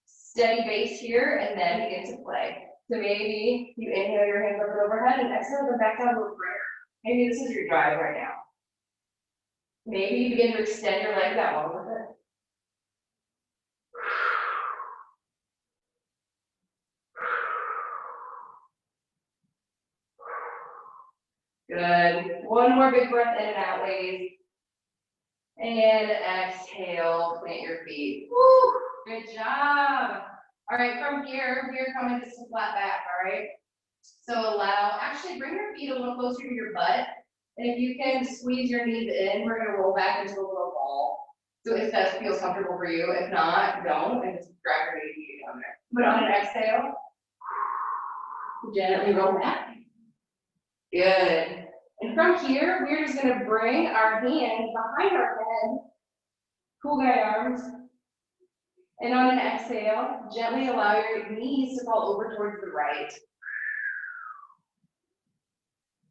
steady base here and then begin to play. So maybe you inhale your hands up and overhead and exhale them back down to a prayer. Maybe this is your drive right now. Maybe you begin to extend your leg that long with it. Good. One more big breath in and out, ladies. And exhale, plant your feet. Woo, good job. All right, from here, we are coming just to flat back, all right? So actually bring your feet a little closer to your butt. And if you can squeeze your knees in, we're gonna roll back into a little ball. So if that feels comfortable for you, if not, don't, and just grab your knees down there. But on an exhale, gently roll back. Good. And from here, we're just gonna bring our hands behind our head, cool guy arms. And on an exhale, gently allow your knees to fall over towards the right.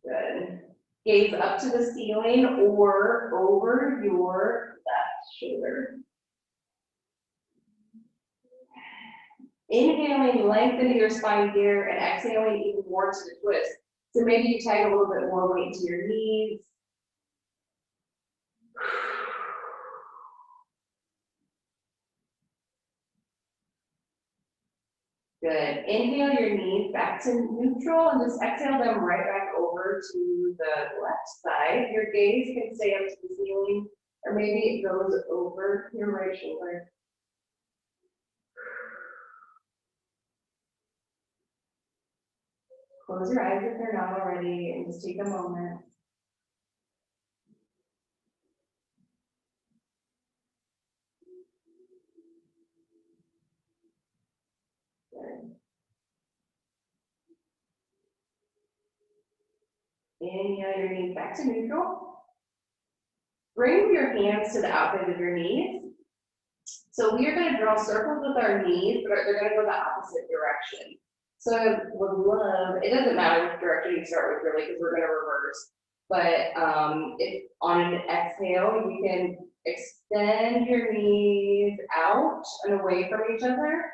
Good. Gaze up to the ceiling or over your left shoulder. Inhaling, lengthen your spine here, and exhaling even more to the twist. So maybe you tag a little bit more weight to your knees. Good. Inhale your knees back to neutral and just exhale them right back over to the left side. Your gaze can stay up to the ceiling, or maybe it goes over your right shoulder. Close your eyes if they're not already, and just take a moment. Good. Inhale your knees back to neutral. Bring your hands to the outside of your knees. So we are going to draw circles with our knees, but they're going to go the opposite direction. So I would love, it doesn't matter which direction you start with really, because we're going to reverse. But if on an exhale, you can extend your knees out and away from each other,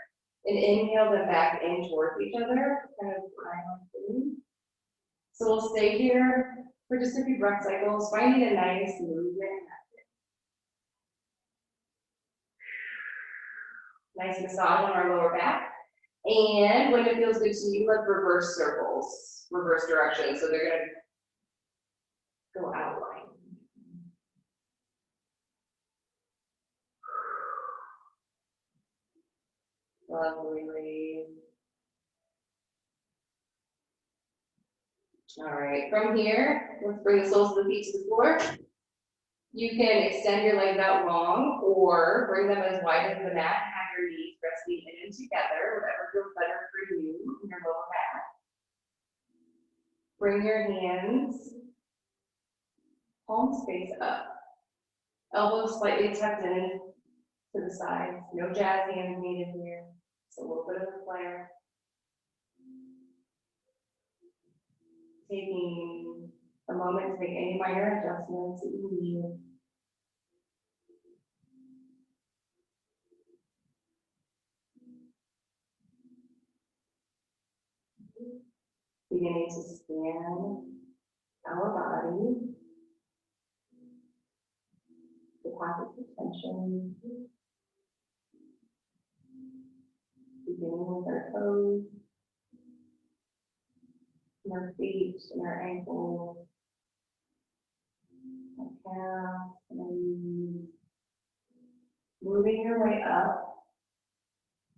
and inhale them back in towards each other, kind of triangle. So we'll stay here for just a few breath cycles, finding a nice movement. Nice massage on our lower back. And when it feels good to you, let's reverse circles, reverse direction. So they're gonna go outline. Lovely. All right, from here, let's bring the soles of the feet to the floor. You can extend your legs out long or bring them as wide as the mat and have your knees resting in and together, whatever feels better for you in your lower back. Bring your hands, palms face up. Elbows slightly tucked in to the sides. No jazz hands needed here. It's a little bit of a flare. Taking a moment to make any minor adjustments that you need. Beginning to scan our body, the pockets of tension, beginning with our toes, and our feet, and our ankles, our calves, and our knees. Moving your way up,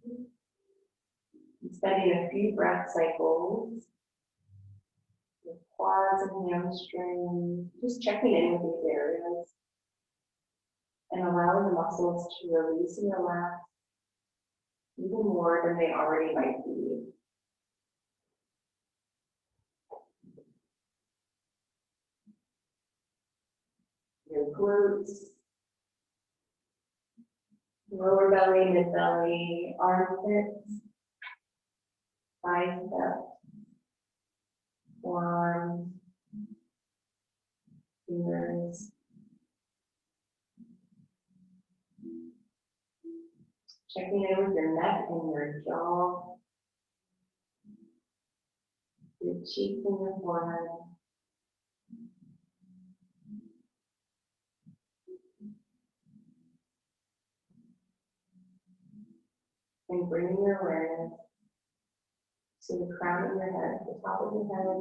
and spending a few breath cycles with quads and hamstrings, just checking in with these areas and allowing the muscles to release and relax even more than they already might be. Your glutes, lower belly, mid belly, armpits, biceps, forearms, fingers. Checking in with your neck and your jaw, your cheeks and your forehead. And bringing your awareness to the crown of your head, the top of your head,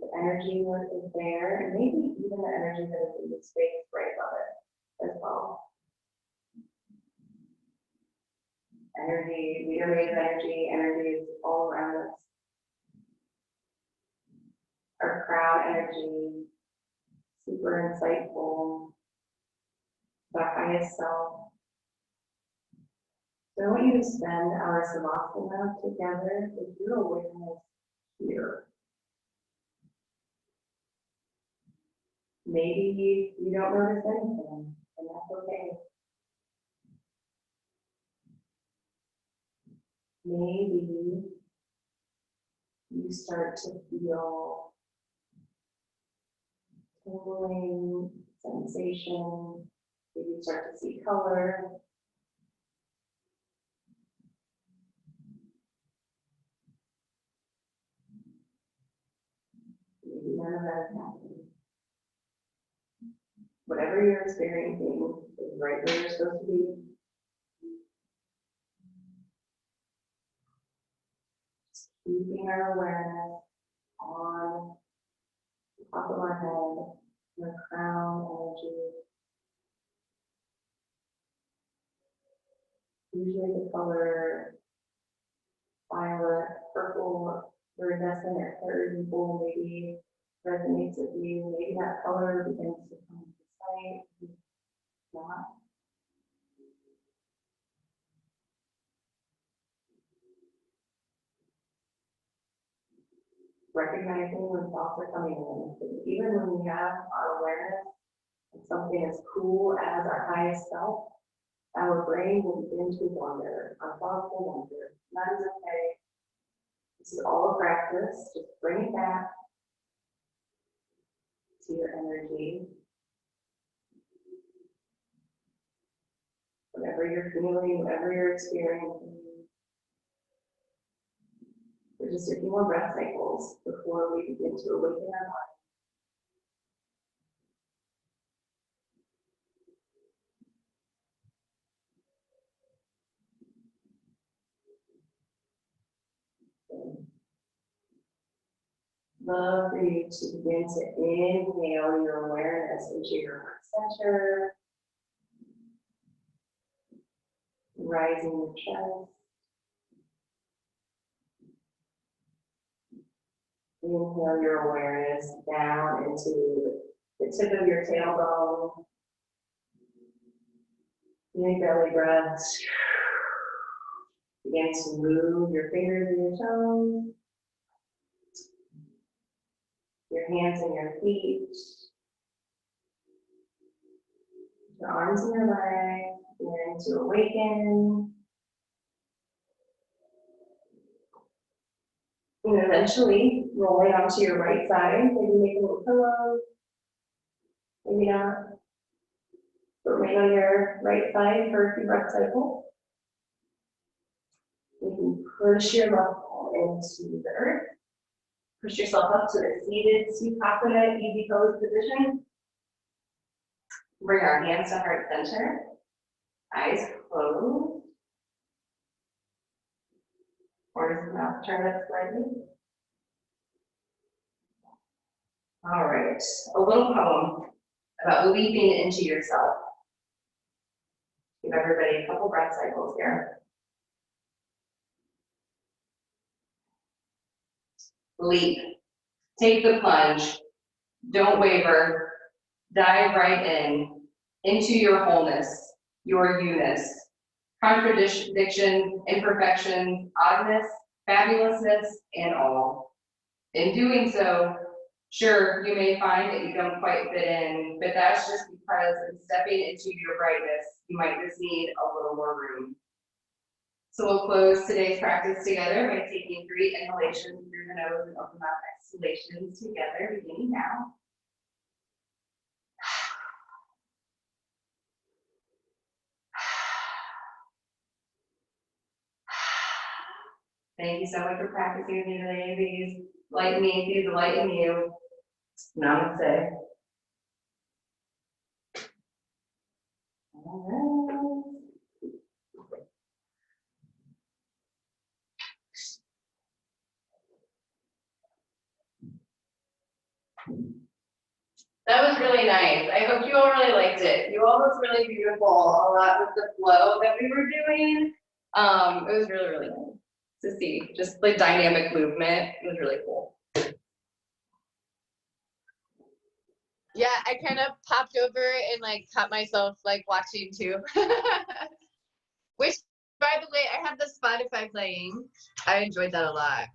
the energy that is there, and maybe even the energy that is in the space right above it as well. Energy, leader wave energy, energy is all around us. Our crown energy, super insightful, the highest self. So I want you to spend our savasana together with your awareness here. Maybe you don't notice anything, and that's okay. Maybe you start to feel tingling sensation. Maybe you start to see color. Maybe none of that is happening. Whatever you're experiencing is right where you're supposed to be. Just keeping our awareness on the top of our head, the crown energy. Usually the color violet, purple, iridescent, or purple maybe resonates with you. Maybe that color begins to come into sight. Not. Recognizing when thoughts are coming in. Even when we have our awareness of something as cool as our highest self, our brain will begin to wander. Our thoughts will wander. That is okay. This is all a practice. Just bring it back to your energy. Whatever you're feeling, whatever you're experiencing. For just a few more breath cycles before we begin to awaken our mind. Love for you to begin to inhale your awareness into your heart center, rising your chest. Inhale your awareness down into the tip of your tailbone. Big belly breaths. Begin to move your fingers and your toes, your hands and your feet. Your arms and your legs, begin to awaken. And eventually rolling onto your right side, maybe make a little pillow, maybe not. But remain on your right side for a few breath cycles. You can push your left palm into the earth. Push yourself up to a seated Sukhasana, easy pose position. Bring our hands to heart center. Eyes closed. Corners of the mouth turned up slightly. All right, a little poem about leaping into yourself. Give everybody a couple breath cycles here. Leap, take the plunge, don't waver, dive right in, into your wholeness, your you-ness. Contradiction, imperfection, oddness, fabulousness, and all. In doing so, sure, you may find that you don't quite fit in, but that's just because in stepping into your brightness, you might just need a little more room. So we'll close today's practice together by taking 3 inhalations through the nose and open mouth exhalations together, beginning now. Thank you so much for practicing with me today. Please light me, please light in you. Namaste. All right. That was really nice. I hope you all really liked it. You all looked really beautiful, a lot with the flow that we were doing. It was really, really nice to see. Just the dynamic movement. It was really cool. Yeah, I kind of popped over and like caught myself like watching too. Which, by the way, I have the Spotify playing. I enjoyed that a lot.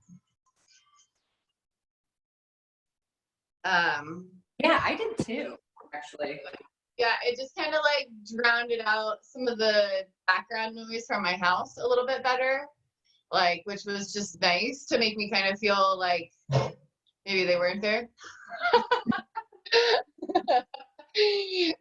Yeah, I did too, actually. Yeah, it just kind of like drowned out some of the background noise from my house a little bit better, like, which was just nice to make me kind of feel like maybe they weren't there.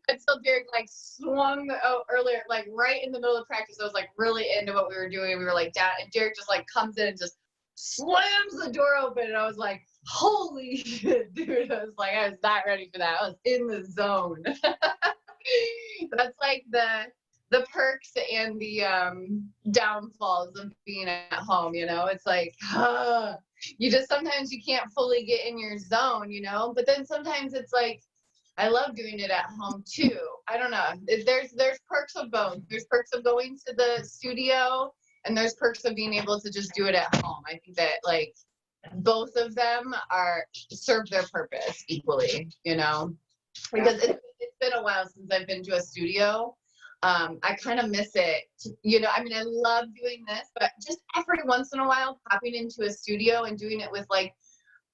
Until Derek like swung earlier, like right in the middle of practice. I was like really into what we were doing. We were like down, and Derek just like comes in and just slams the door open, and I was like, holy shit, dude. I was like, I was not ready for that. I was in the zone. That's like the perks and the downfalls of being at home, you know. It's like you just sometimes you can't fully get in your zone, you know, but then sometimes it's like I love doing it at home too. I don't know. There's perks of both. There's perks of going to the studio, and there's perks of being able to just do it at home. I think that like both of them serve their purpose equally, you know, because it's been a while since I've been to a studio. I kind of miss it, you know. I mean, I love doing this, but just every once in a while popping into a studio and doing it with like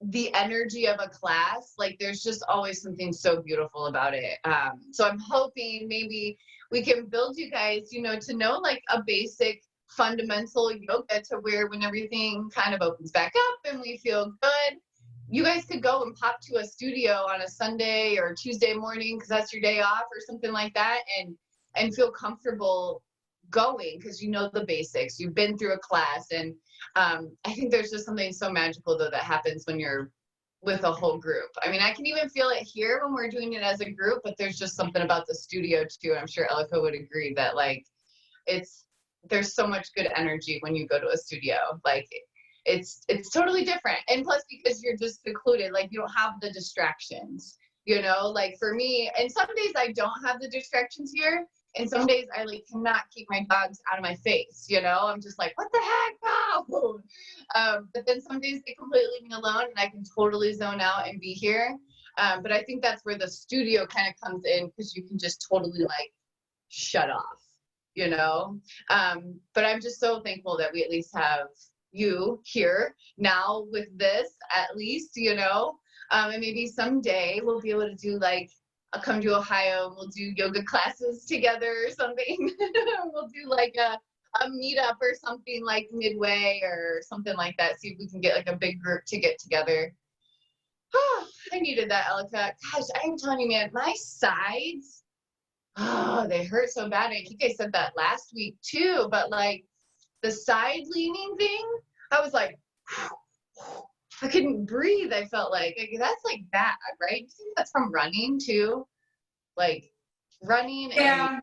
the energy of a class, like there's just always something so beautiful about it. So I'm hoping maybe we can build you guys, you know, to know like a basic fundamental yoga to where when everything kind of opens back up and we feel good, you guys could go and pop to a studio on a Sunday or Tuesday morning because that's your day off or something like that, and feel comfortable going because you know the basics, you've been through a class. And I think there's just something so magical though that happens when you're with a whole group. I mean, I can even feel it here when we're doing it as a group, but there's just something about the studio too. I'm sure Elika would agree that like there's so much good energy when you go to a studio. Like it's totally different. And plus because you're just secluded, like you don't have the distractions, you know. Like for me, and some days I don't have the distractions here, and some days I like cannot keep my dogs out of my face, you know. I'm just like, what the heck, no. But then some days they completely leave me alone and I can totally zone out and be here. But I think that's where the studio kind of comes in, because you can just totally like shut off, you know. But I'm just so thankful that we at least have you here now with this, at least, you know. And maybe someday we'll be able to do like I'll come to Ohio and we'll do yoga classes together or something. We'll do like a meetup or something like midway or something like that. See if we can get like a big group to get together. I needed that, Elika. Gosh, I'm telling you, man, my sides, they hurt so bad. I think I said that last week too, but like the side leaning thing, I was like, I couldn't breathe. I felt like that's like bad, right? You think that's from running too? Like running and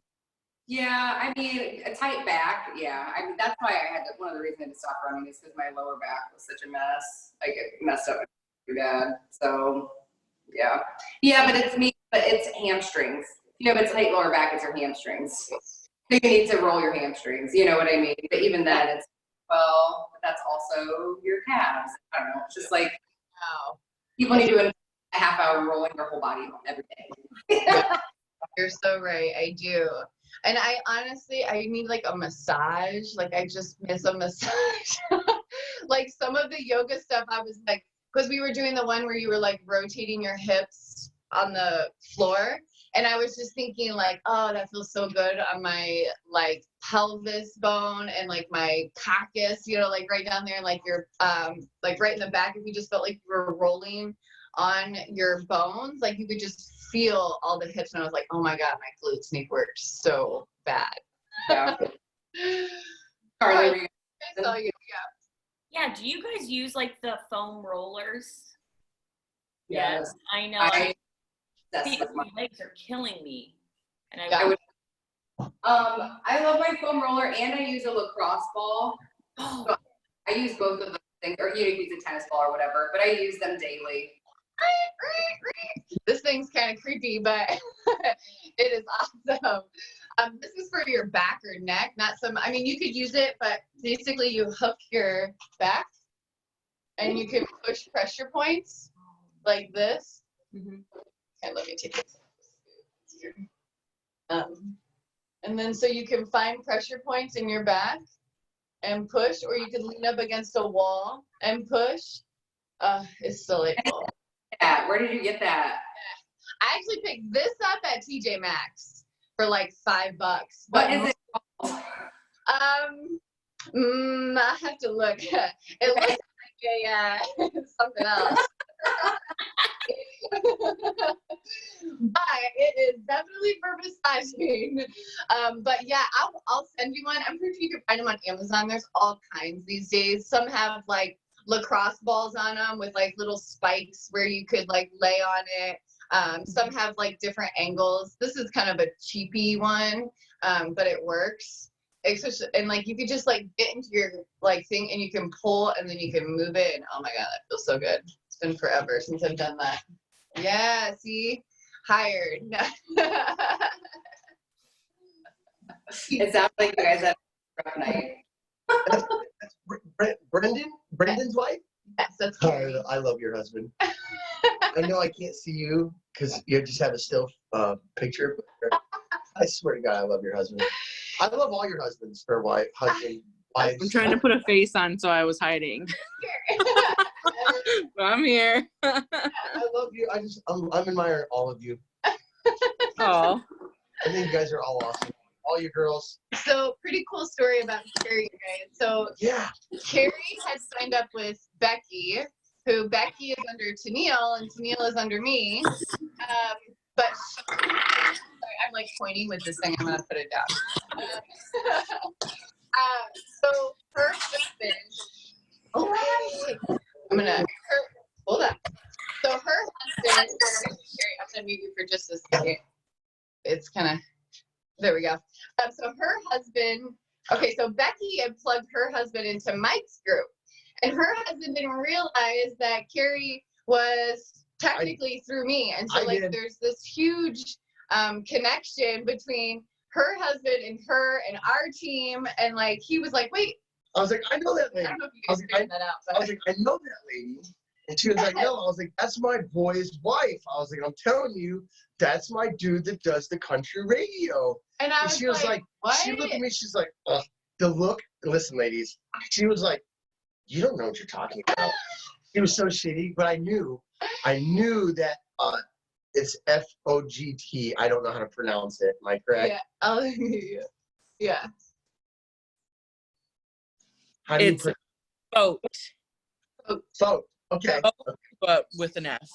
Yeah, I mean, a tight back, yeah. I mean, that's why I had to, one of the reasons I had to stop running is because my lower back was such a mess. Like, it messed up pretty bad. So, yeah. Yeah, but it's hamstrings. If you have a tight lower back, it's your hamstrings. So you need to roll your hamstrings, you know what I mean? But even then, it's, well, that's also your calves. I don't know. It's just like, people need to do a half hour rolling your whole body every day. You're so right. I do. And I honestly, I need like a massage. Like I just miss a massage. Like some of the yoga stuff, I was like, because we were doing the one where you were like rotating your hips on the floor. And I was just thinking like, oh, that feels so good on my like pelvis bone and like my caucus, you know, like right down there, like your, like right in the back, if you just felt like you were rolling on your bones, like you could just feel all the hips. And I was like, oh my God, my glutes need work so bad. Yeah. I saw you, Yeah, do you guys use like the foam rollers? Yes. I know. That's My legs are killing me. And I love my foam roller and I use a lacrosse ball. Oh. So I use both of those things, or you use a tennis ball or whatever, but I use them daily. This thing's kind of creepy, but it is awesome. This is for your back or neck, not some, I mean, you could use it, but basically you hook your back and you can push pressure points like this. Mm-hmm. Okay, let me take this. And then so you can find pressure points in your back and push, or you can lean up against a wall and push. It's delightful. Yeah, where did you get that? I actually picked this up at TJ Maxx for like $5. What is it called? I have to look. It looks like a something else. But it is definitely for massaging. But yeah, I'll send you one. I'm pretty sure you can find them on Amazon. There's all kinds these days. Some have like lacrosse balls on them with like little spikes where you could like lay on it. Some have like different angles. This is kind of a cheapy one, but it works. And like you could just like get into your like thing and you can pull and then you can move it. And oh my God, that feels so good. It's been forever since I've done that. Yeah, see, hired. It sounds like you guys had a rough night. That's Brendan's wife? Yes, that's Carrie. I love your husband. I know I can't see you because you just have a still picture. But I swear to God, I love your husband. I love all your husbands or husband. Wives. I'm trying to put a face on, so I was hiding. But I'm here. I love you. I'm admiring all of you. Oh. I think you guys are all awesome. All you girls. So pretty cool story about Carrie, you guys. So yeah, Carrie had signed up with Becky, who Becky is under Tennille and Tennille is under me. But I'm like pointing with this thing. I'm gonna put it down. So her husband. Hold on. So her husband. Carrie, I'm gonna mute you for just a second. It's kind of. There we go. So her husband, okay, so Becky had plugged her husband into Mike's group. And her husband didn't realize that Carrie was technically through me. And so there's this huge connection between her husband and her and our team. And like, he was like, wait. I was like, I know that lady. I don't know if you guys figured that out. But. I was like, I know that lady. And she was like, no. I was like, that's my boy's wife. I was like, I'm telling you, that's my dude that does the country radio. And she was like, what? She looked at me, she's like, the look, listen, ladies. She was like, you don't know what you're talking about. It was so shitty, but I knew that It's FOGT. I don't know how to pronounce it. Am I correct? Yeah. Oh, yeah. How do you It's pronounce boat, Vote. Okay. but with an S.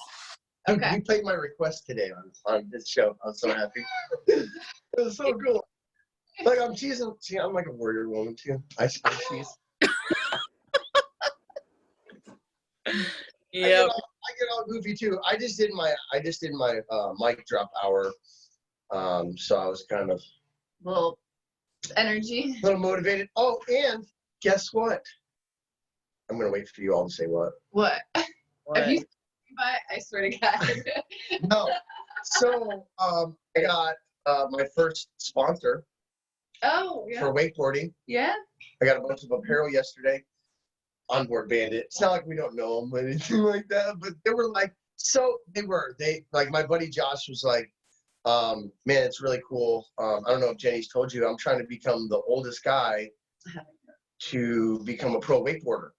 Dude, Okay. you played my request today on this show. I'm so happy. It was so cool. Like I'm teasing. See, I'm like a warrior woman too. I tease. Yep. I get all goofy too. I just did my mic drop hour. So I was kind of Little energy. a little motivated. Oh, and guess what? I'm gonna wait for you all to say what. What? What? Have you? But I swear to God. No. So I got my first sponsor Oh yeah. for wakeboarding. Yeah. I got a bunch of apparel yesterday. Onboard Bandit. It's not like we don't know them or anything like that, but they were like, they like my buddy Josh was like, man, it's really cool. I don't know if Jenny's told you, I'm trying to become the oldest guy to become a pro wakeboarder.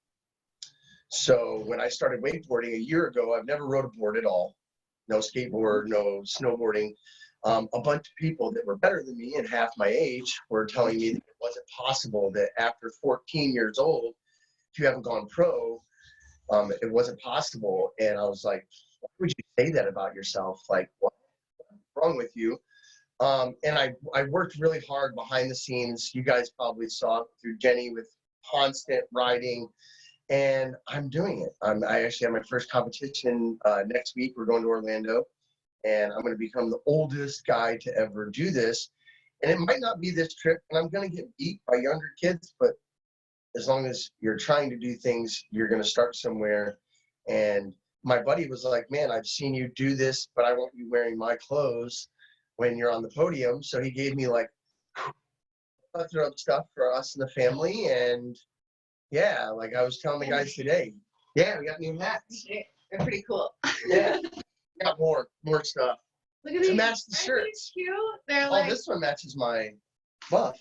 So when I started wakeboarding a year ago, I've never rode a board at all. No skateboard, no snowboarding. A bunch of people that were better than me and half my age were telling me that it wasn't possible that after 14 years old, if you haven't gone pro, it wasn't possible. And I was like, why would you say that about yourself? Like, what's wrong with you? And I worked really hard behind the scenes. You guys probably saw it through Jenny with constant writing. And I'm doing it. I actually have my first competition next week. We're going to Orlando. And I'm going to become the oldest guy to ever do this. And it might not be this trip. And I'm going to get beat by younger kids. But as long as you're trying to do things, you're going to start somewhere. And my buddy was like, man, I've seen you do this, but I want you wearing my clothes when you're on the podium. So he gave me like a plethora of stuff for us and the family. And yeah, like I was telling the guys today, yeah, we got new hats. They're pretty cool. Yeah, we got more stuff. Look at To these. match the Aren't shirts. they cute? They're Oh, like this one matches my buff.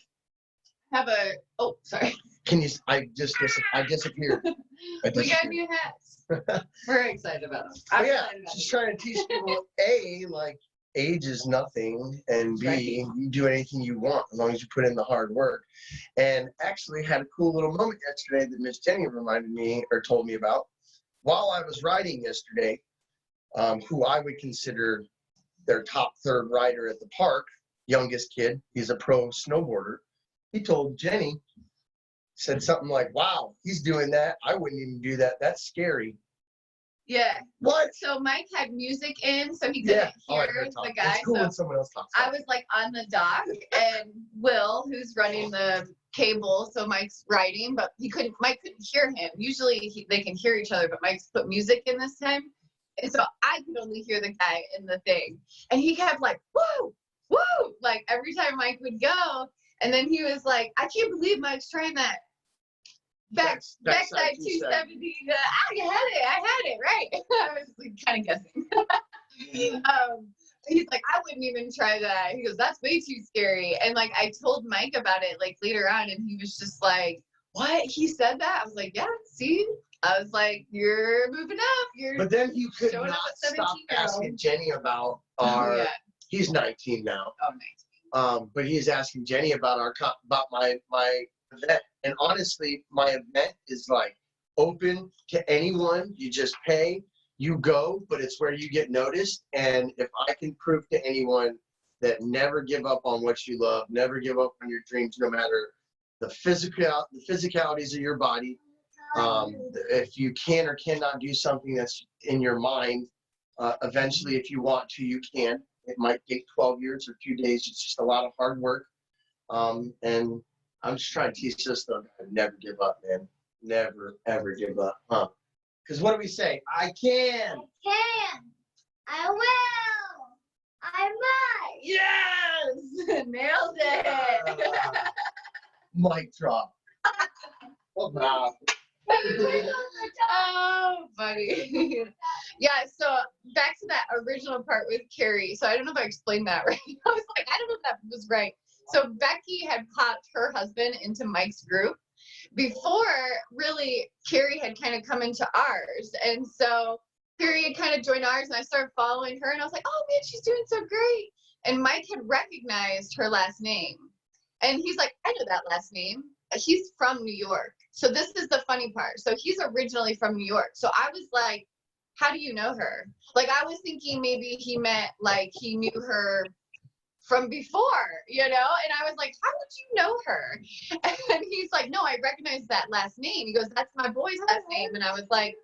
have a. Oh, sorry. Can you? I disappeared. We got new hats. We're excited about them. I'm Yeah, excited about just them. trying to teach people A, like age is nothing, and B, Right. you can do anything you want as long as you put in the hard work. And actually had a cool little moment yesterday that Miss Jenny reminded me or told me about while I was riding yesterday. Who I would consider their top third rider at the park, youngest kid. He's a pro snowboarder. He told Jenny, said something like, "Wow, he's doing that. I wouldn't even do that. That's scary." Yeah. What? So Mike had music in, so he couldn't Oh, I hear heard the talk. guy. It's cool So when someone else talks. I was like on the dock, and Will, who's running the cable, so Mike's writing, but Mike couldn't hear him. Usually they can hear each other, but Mike's put music in this time. And so I could only hear the guy in the thing. And he kept like, woo, woo, like every time Mike would go. And then he was like, I can't believe Mike's trying that backside 270. I had it, right? I was like, kind of guessing. He's like, I wouldn't even try that. He goes, that's way too scary. And like, I told Mike about it like later on, and he was just like, what? He said that? I was like, yeah, see? I was like, you're moving up. You're But then you could showing up not at stop 17-year-old. asking Jenny about our. Yeah. He's 19 now. Oh, nice. But he's asking Jenny about about my event. And honestly, my event is like open to anyone. You just pay, you go, but it's where you get noticed. And if I can prove to anyone that never give up on what you love, never give up on your dreams, no matter the physicalities of your body. If you can or cannot do something that's in your mind, eventually, if you want to, you can. It might take 12 years or 2 days. It's just a lot of hard work. And I'm just trying to teach this though, never give up, man. Never, ever give up, huh? Because what do we say? I can. I will. I might. Yes! Nailed it! Mic drop. Wow. Oh, buddy. Yeah, so back to that original part with Carrie. So I don't know if I explained that right. I was like, I don't know if that was right. So Becky had popped her husband into Mike's group before really Carrie had kind of come into ours. And so Period kind of joined ours, and I started following her, and I was like, oh man, she's doing so great. And Mike had recognized her last name, and he's like, I know that last name. He's from New York. So this is the funny part. So he's originally from New York. So I was like, how do you know her? Like, I was thinking maybe he meant like he knew her from before, you know? And I was like, how would you know her? And he's like, no, I recognize that last name. He goes, that's my boy's last name. And I was like,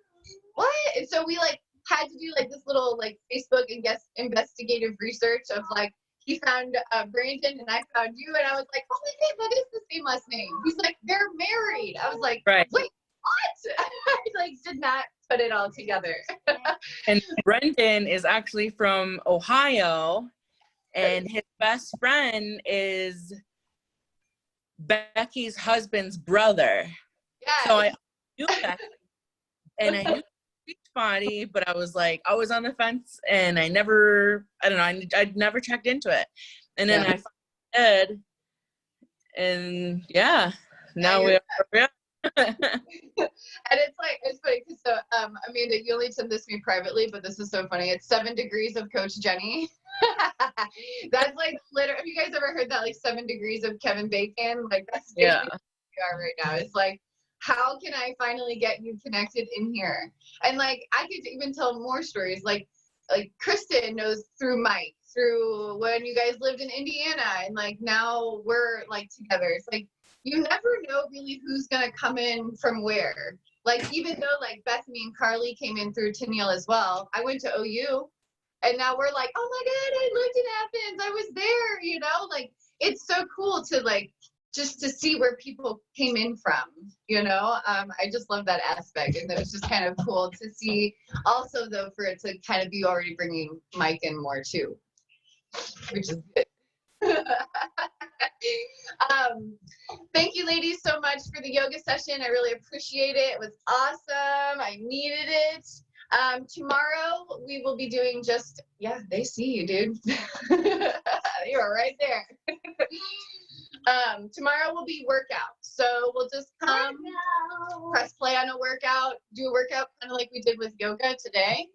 what? And so we like had to do like this little like Facebook and investigative research of like, he found Brandon and I found you, and I was like, oh my God, that is the same last name. He's like, they're married. I was like, Right. wait, what? I like did not put it all together. And Brendan is actually from Ohio, and his best friend is Becky's husband's brother. Yeah. So I knew Becky, and I knew Beach Body, but I was like, I was on the fence, and I never checked into it. And then I did, and yeah, now we are. And it's like, it's funny because so Amanda, you only sent this to me privately, but this is so funny. It's 7 degrees of Coach Jenny. That's like literally, have you guys ever heard that, like 7 degrees of Kevin Bacon? Like that's Yeah. what we are right now. It's like, how can I finally get you connected in here? And like I could even tell more stories. Like Kristen knows through Mike, through when you guys lived in Indiana, and like now we're like together. It's like you never know really who's gonna come in from where. Like even though like Bethany and Carly came in through Tennille as well. I went to OU, and now we're like, oh my God, I lived in Athens. I was there, you know, like it's so cool to like just to see where people came in from, you know. I just love that aspect, and it was just kind of cool to see also though for it to kind of be already bringing Mike in more too, which is good. Thank you ladies so much for the yoga session. I really appreciate it. It was awesome. I needed it. Tomorrow we will be doing just, yeah, they see you, dude. You are right there. Tomorrow will be workout. So we'll just come, press play on a workout, do a workout kind of like we did with yoga today.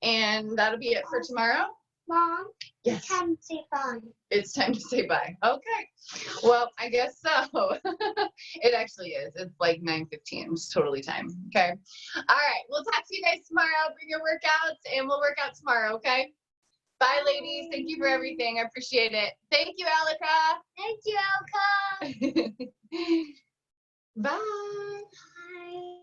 And that'll be it for tomorrow. Mom, Yes. time to say bye. It's time to say bye. Okay. Well, I guess so. It actually is. It's like 9:15. It's totally time. Okay. All right. We'll talk to you guys tomorrow. Bring your workouts and we'll work out tomorrow. Okay. Bye, ladies. Thank you for everything. I appreciate it. Thank you, Elika. Thank you, Elka. Bye. Bye.